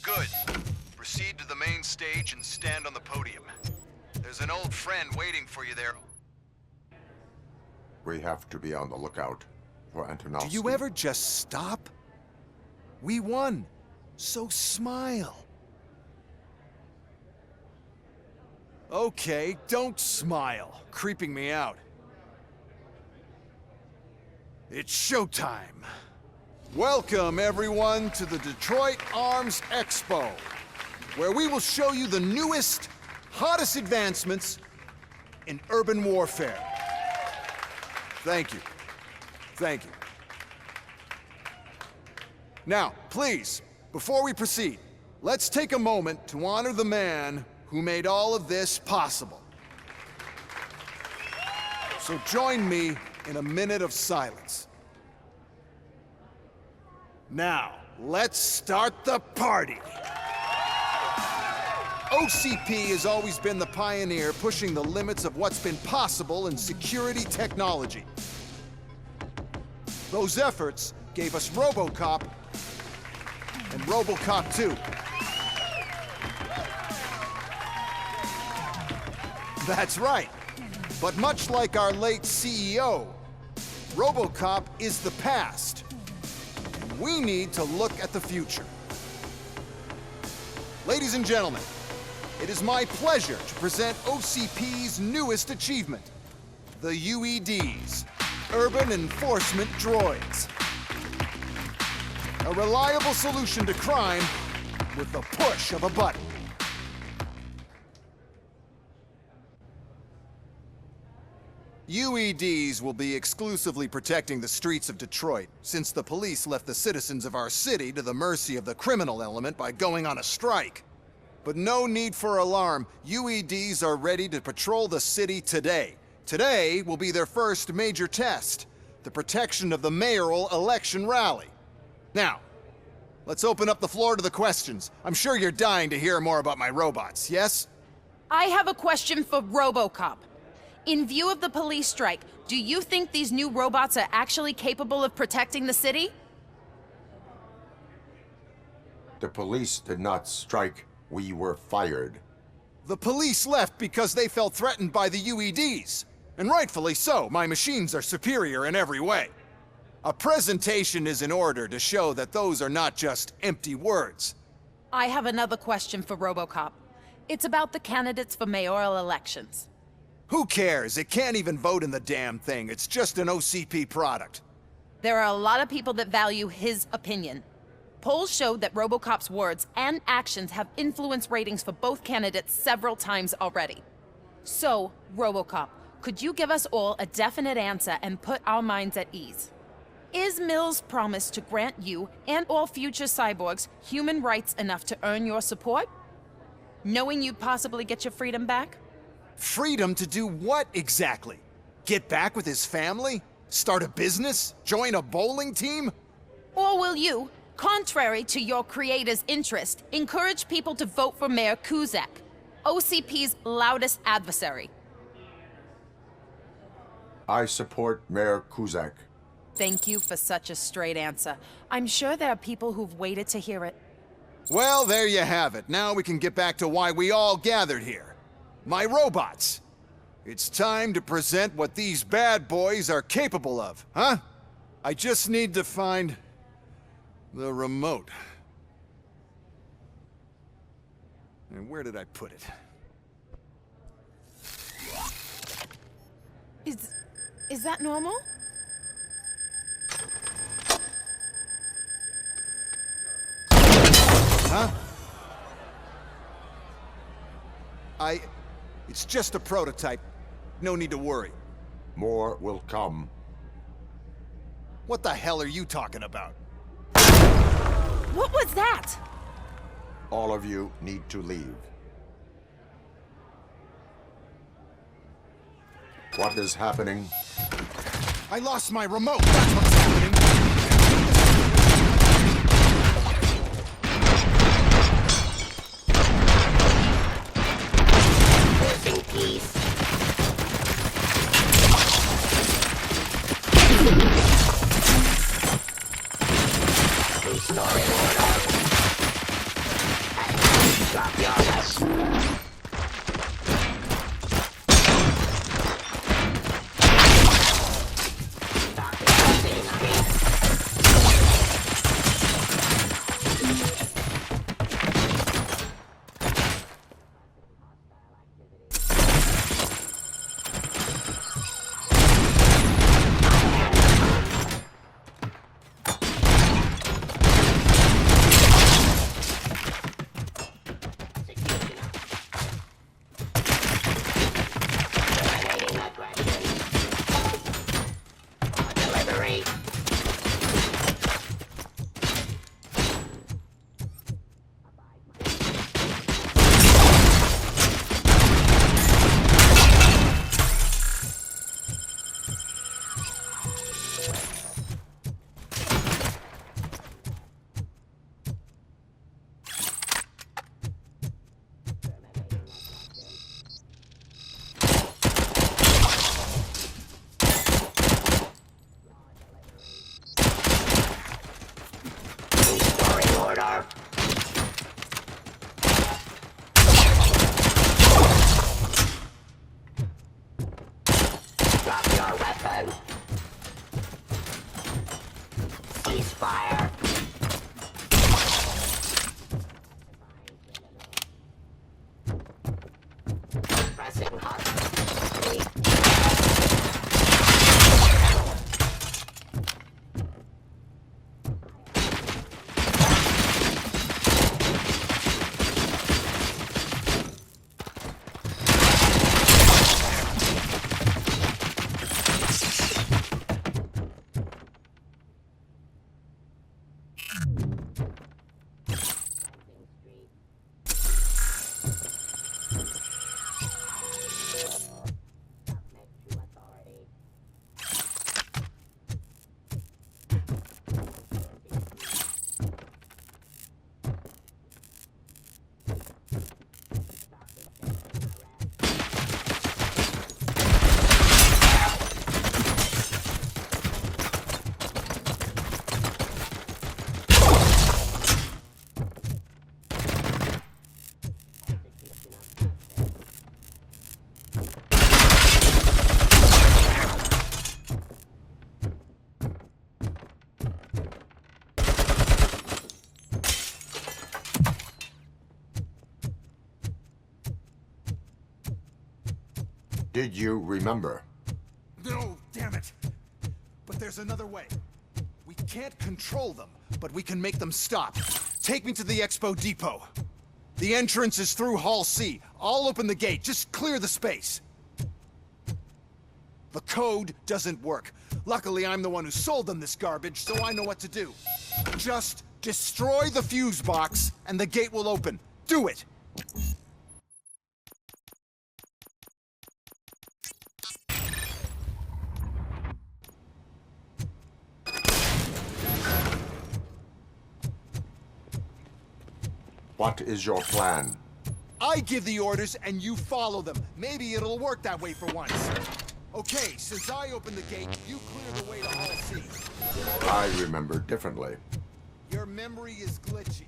Good. Proceed to the main stage and stand on the podium. There's an old friend waiting for you there. We have to be on the lookout for Antonovsky. Do you ever just stop? We won. So smile. Okay, don't smile. Creeping me out. It's showtime. Welcome, everyone, to the Detroit Arms Expo, where we will show you the newest, hottest advancements in urban warfare. Thank you. Thank you. Now, please, before we proceed, let's take a moment to honor the man who made all of this possible. So join me in a minute of silence. Now, let's start the party! OCP has always been the pioneer pushing the limits of what's been possible in security technology. Those efforts gave us Robocop and Robocop 2. That's right. But much like our late CEO, Robocop is the past. We need to look at the future. Ladies and gentlemen, it is my pleasure to present OCP's newest achievement, the UEDs, Urban Enforcement Droids. A reliable solution to crime with the push of a button. UEDs will be exclusively protecting the streets of Detroit, since the police left the citizens of our city to the mercy of the criminal element by going on a strike. But no need for alarm. UEDs are ready to patrol the city today, Today will be their first major test, the protection of the mayoral election rally. Now, let's open up the floor to the questions. I'm sure you're dying to hear more about my robots, yes? I have a question for Robocop. In view of the police strike, do you think these new robots are actually capable of protecting the city? The police did not strike. We were fired. The police left because they felt threatened by the UEDs. And rightfully so, my machines are superior in every way. A presentation is in order to show that those are not just empty words. I have another question for Robocop. It's about the candidates for mayoral elections. Who cares? It can't even vote in the damn thing. It's just an OCP product. There are a lot of people that value his opinion. Polls showed that Robocop's words and actions have influenced ratings for both candidates several times already. So, Robocop, could you give us all a definite answer and put our minds at ease? Is Mills' promise to grant you and all future cyborgs human rights enough to earn your support? Knowing you'd possibly get your freedom back? Freedom to do what exactly? Get back with his family? Start a business? Join a bowling team? Or will you, contrary to your creator's interest, encourage people to vote for Mayor Kuzak, OCP's loudest adversary? I support Mayor Kuzak. Thank you for such a straight answer. I'm sure there are people who've waited to hear it. Well, there you have it. Now we can get back to why we all gathered here. My robots. It's time to present what these bad boys are capable of, huh? I just need to find the remote. And where did I put it? Is that normal? Huh? It's just a prototype. No need to worry. More will come. What the hell are you talking about? What was that? All of you need to leave. What is happening? I lost my remote. That's what's happening. Missing piece. Restoring order. Drop your weapon. Ceasefire. Pressing hard. Did you remember? No, damn it. But there's another way. We can't control them, but we can make them stop. Take me to the Expo Depot. The entrance is through Hall C. I'll open the gate. Just clear the space. The code doesn't work. Luckily, I'm the one who sold them this garbage, so I know what to do. Just destroy the fuse box, and the gate will open. Do it! What is your plan? I give the orders, and you follow them. Maybe it'll work that way for once. Okay, since I opened the gate, you clear the way to Hall C. I remember differently. Your memory is glitchy.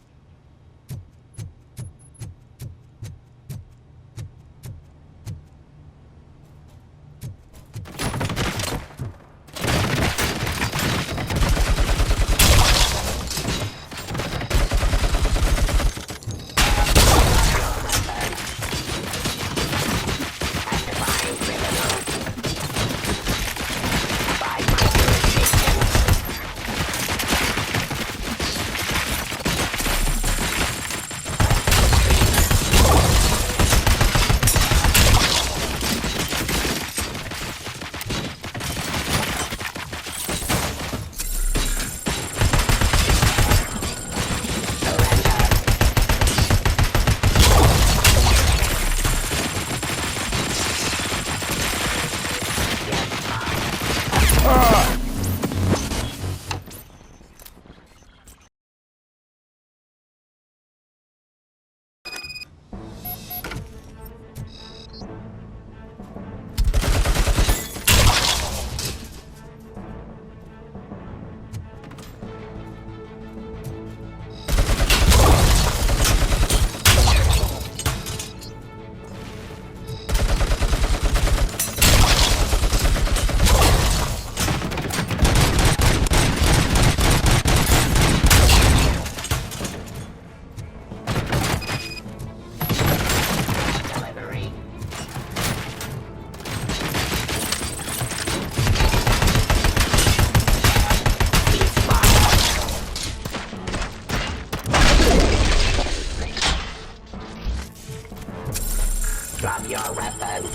Drop your weapon.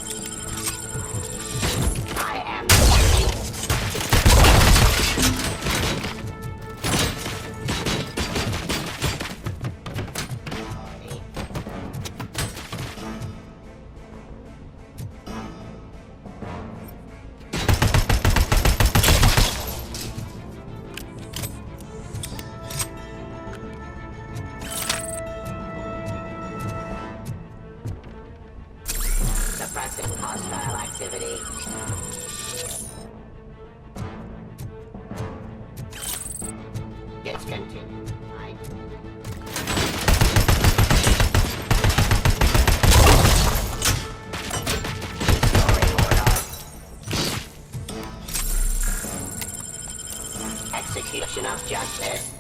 I am suppressing hostile activity. Discontinued. Execution of justice.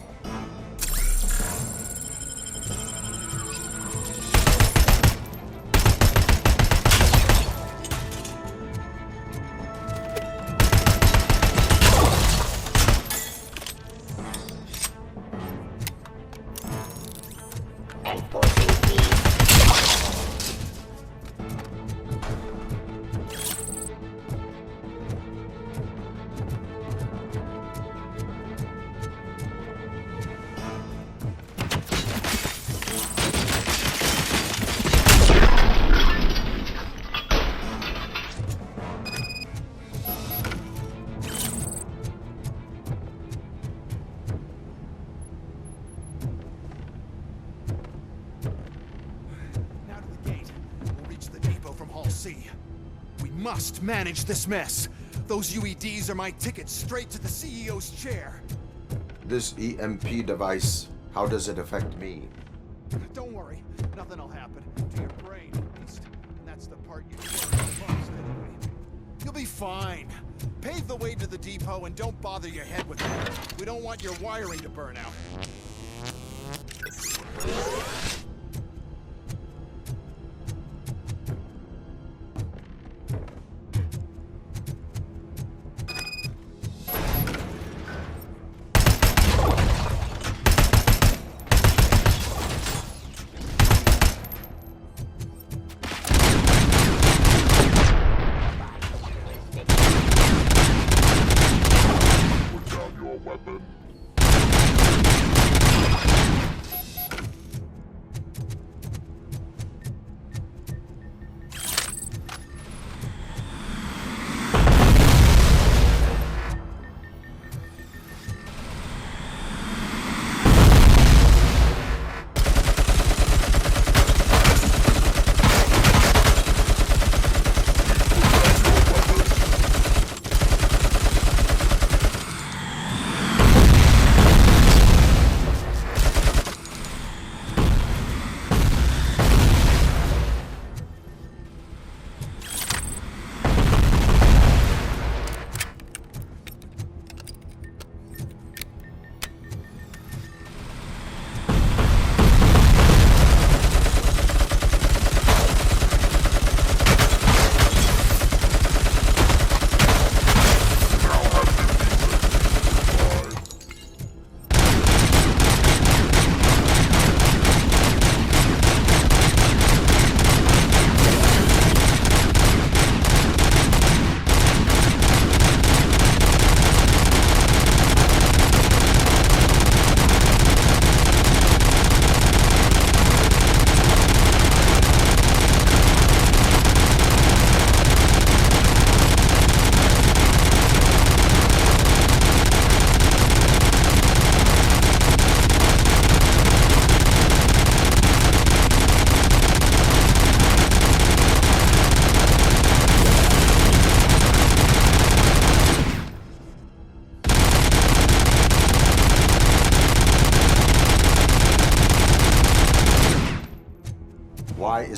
We must manage this mess. Those UEDs are my ticket straight to the CEO's chair. This EMP device, how does it affect me? Don't worry, nothing will happen. To your brain, at least. And that's the part you fear the most, anyway. You'll be fine. Pave the way to the depot and don't bother your head with it. We don't want your wiring to burn out.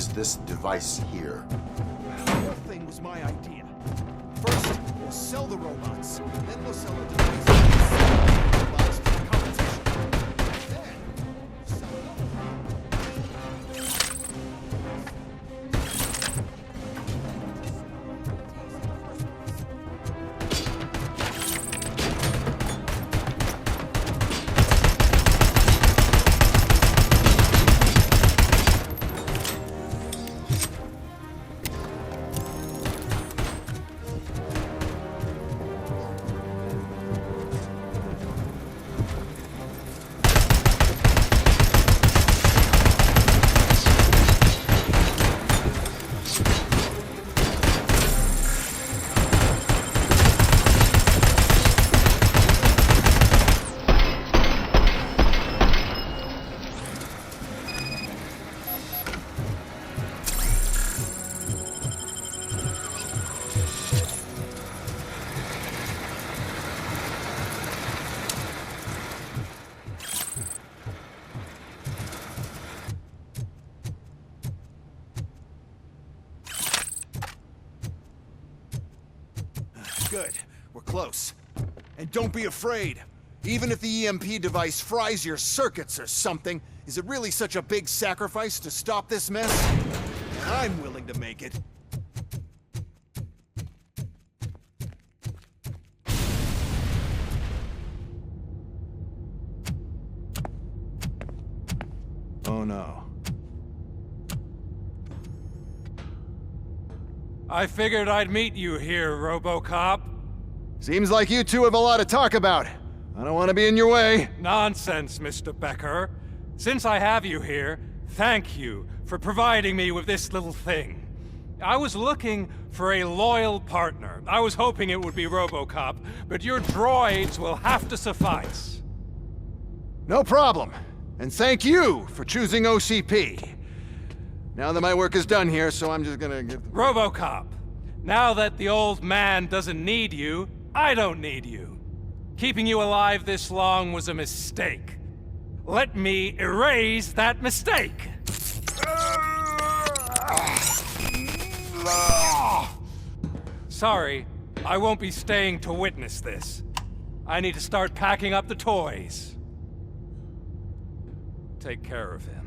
is this device here. The whole thing was my idea. First, we'll sell the robots, then we'll sell the device robots to the competition. Then, we'll sell Good. We're close. And don't be afraid. Even if the EMP device fries your circuits or something, is it really such a big sacrifice to stop this mess? I'm willing to make it. Oh no. I figured I'd meet you here, Robocop. Seems like you two have a lot to talk about. I don't want to be in your way. Nonsense, Mr. Becker. Since I have you here, thank you for providing me with this little thing. I was looking for a loyal partner. I was hoping it would be Robocop, but your droids will have to suffice. No problem. And thank you for choosing OCP. Now that my work is done here, so I'm just gonna give... Robocop, now that the old man doesn't need you, I don't need you. Keeping you alive this long was a mistake. Let me erase that mistake. Sorry, I won't be staying to witness this. I need to start packing up the toys. Take care of him.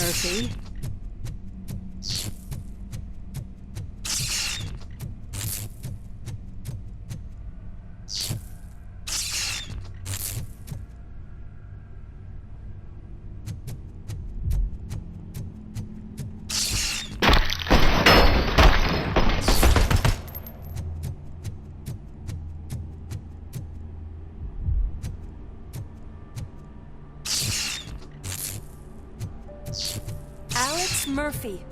Murphy? Alex Murphy,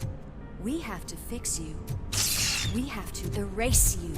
we have to fix you. We have to erase you.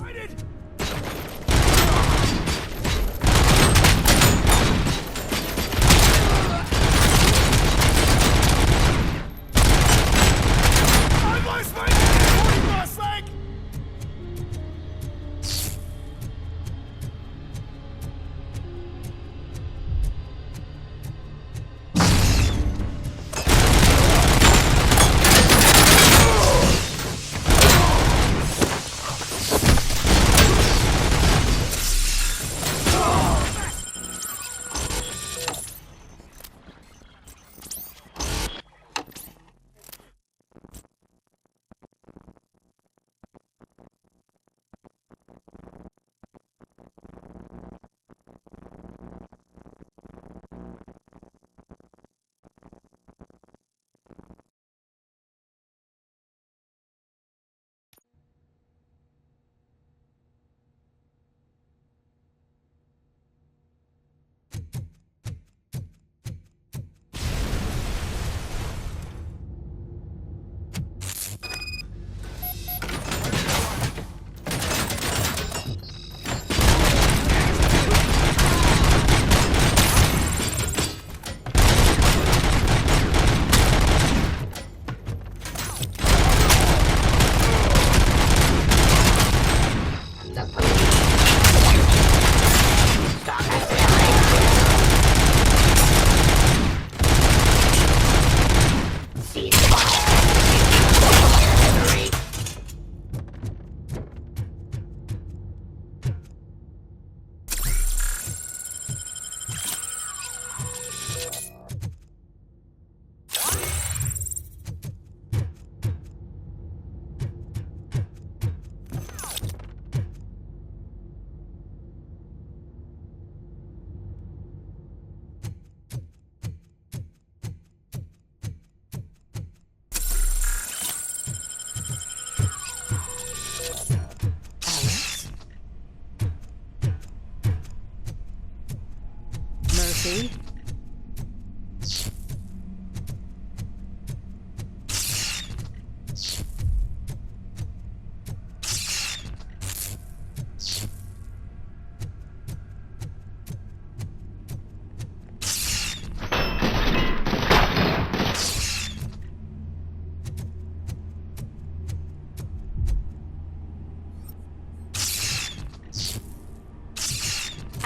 Murphy?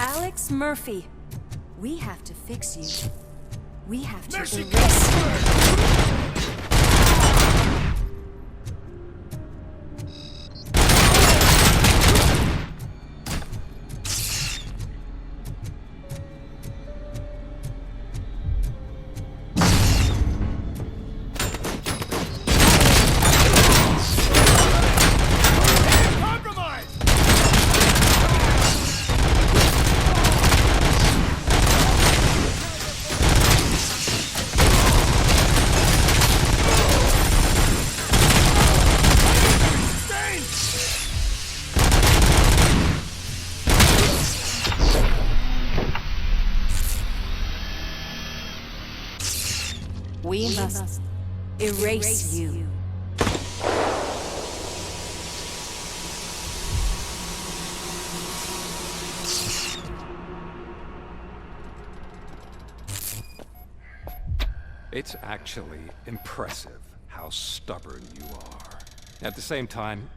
Alex Murphy, we have to fix you. We have to erase you. We must erase you. It's actually impressive how stubborn you are. At the same time,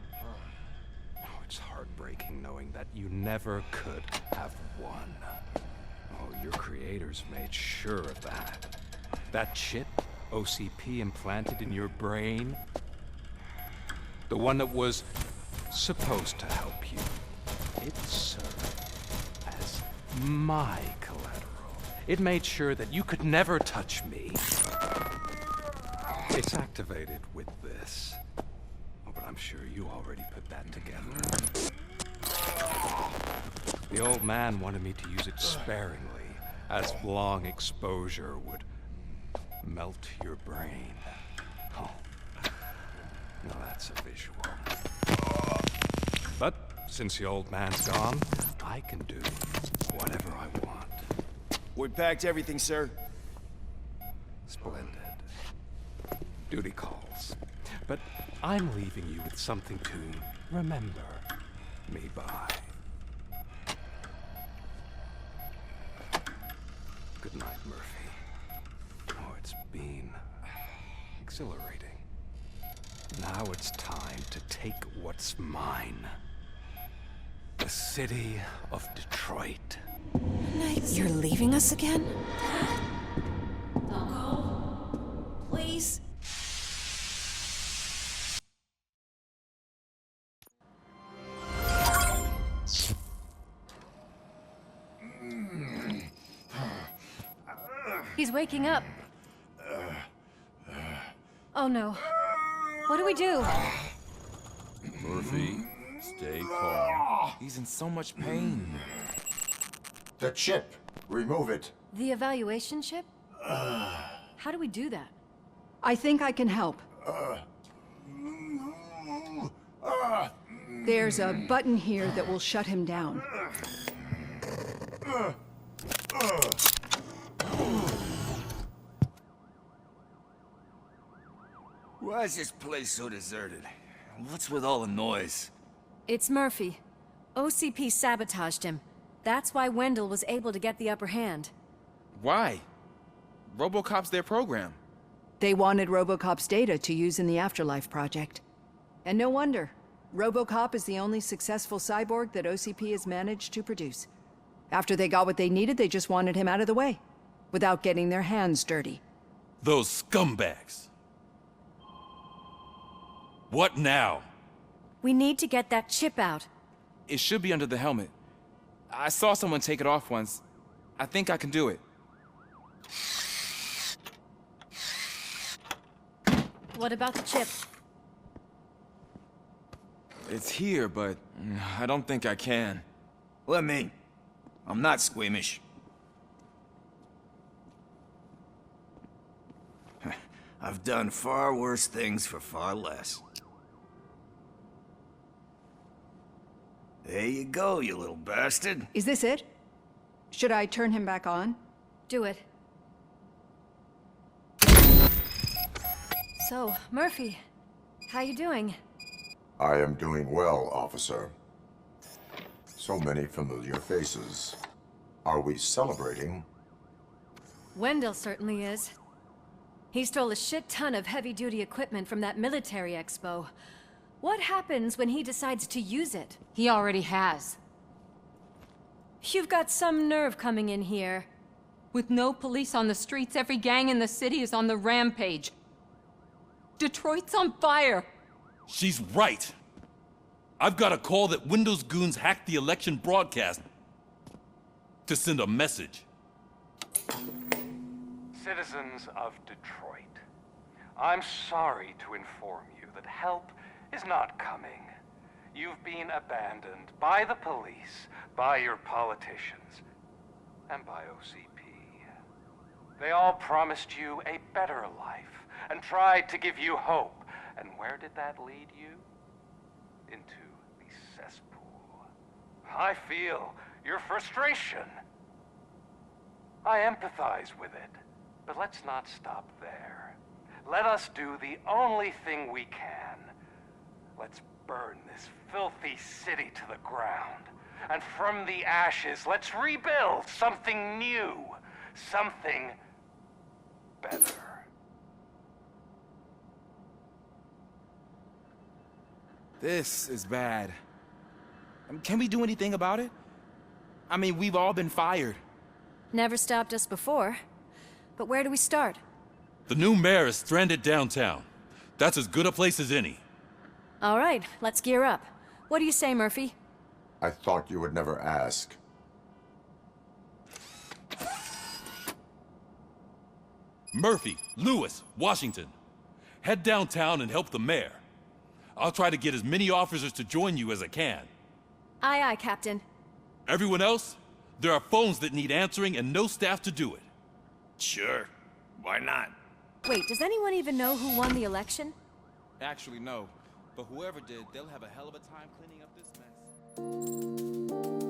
it's heartbreaking knowing that you never could have won. Oh, your creators made sure of that. That chip OCP implanted in your brain, the one that was supposed to help you, it served as my collateral. It made sure that you could never touch me. It's activated with this. Oh, but I'm sure you already put that together. The old man wanted me to use it sparingly, as long exposure would melt your brain. Oh, now that's a visual. But since the old man's gone, I can do whatever I want. We packed everything, sir. Splendid. duty calls. But I'm leaving you with something to remember me by. Good night, Murphy. Oh, it's been exhilarating. Now it's time to take what's mine. The city of Detroit. You're leaving us again? Don't go. Please. He's waking up. Oh no. What do we do? Murphy, stay calm. He's in so much pain. The chip. Remove it. The evaluation chip? How do we do that? I think I can help. There's a button here that will shut him down. Why is this place so deserted? What's with all the noise? It's Murphy. OCP sabotaged him. That's why Wendell was able to get the upper hand. Why? Robocop's their program. They wanted Robocop's data to use in the Afterlife project. And no wonder. Robocop is the only successful cyborg that OCP has managed to produce. After they got what they needed, they just wanted him out of the way, without getting their hands dirty. Those scumbags. What now? We need to get that chip out. It should be under the helmet. I saw someone take it off once. I think I can do it. What about the chip? It's here, but I don't think I can. Let me. I'm not squeamish. I've done far worse things for far less. There you go, you little bastard. Is this it? Should I turn him back on? Do it. So, Murphy, how you doing? I am doing well, officer. So many familiar faces. Are we celebrating? Wendell certainly is. He stole a shit ton of heavy-duty equipment from that military expo. What happens when he decides to use it? He already has. You've got some nerve coming in here. With no police on the streets, every gang in the city is on the rampage. Detroit's on fire! She's right! I've got a call that Windows goons hacked the election broadcast to send a message. Citizens of Detroit, I'm sorry to inform you that help is not coming. You've been abandoned by the police, by your politicians, and by OCP. They all promised you a better life and tried to give you hope. And where did that lead you? Into the cesspool. I feel your frustration. I empathize with it, but let's not stop there. Let us do the only thing we can. Let's burn this filthy city to the ground. And from the ashes, let's rebuild something new. Something better. This is bad. Can we do anything about it? I mean, we've all been fired. Never stopped us before. But where do we start? The new mayor is stranded downtown. That's as good a place as any. All right, let's gear up. What do you say, Murphy? I thought you would never ask. Murphy, Lewis, Washington. Head downtown and help the mayor. I'll try to get as many officers to join you as I can. Aye, aye, Captain. Everyone else? There are phones that need answering and no staff to do it. Sure. Why not? Wait, does anyone even know who won the election? Actually, no. But whoever did, they'll have a hell of a time cleaning up this mess.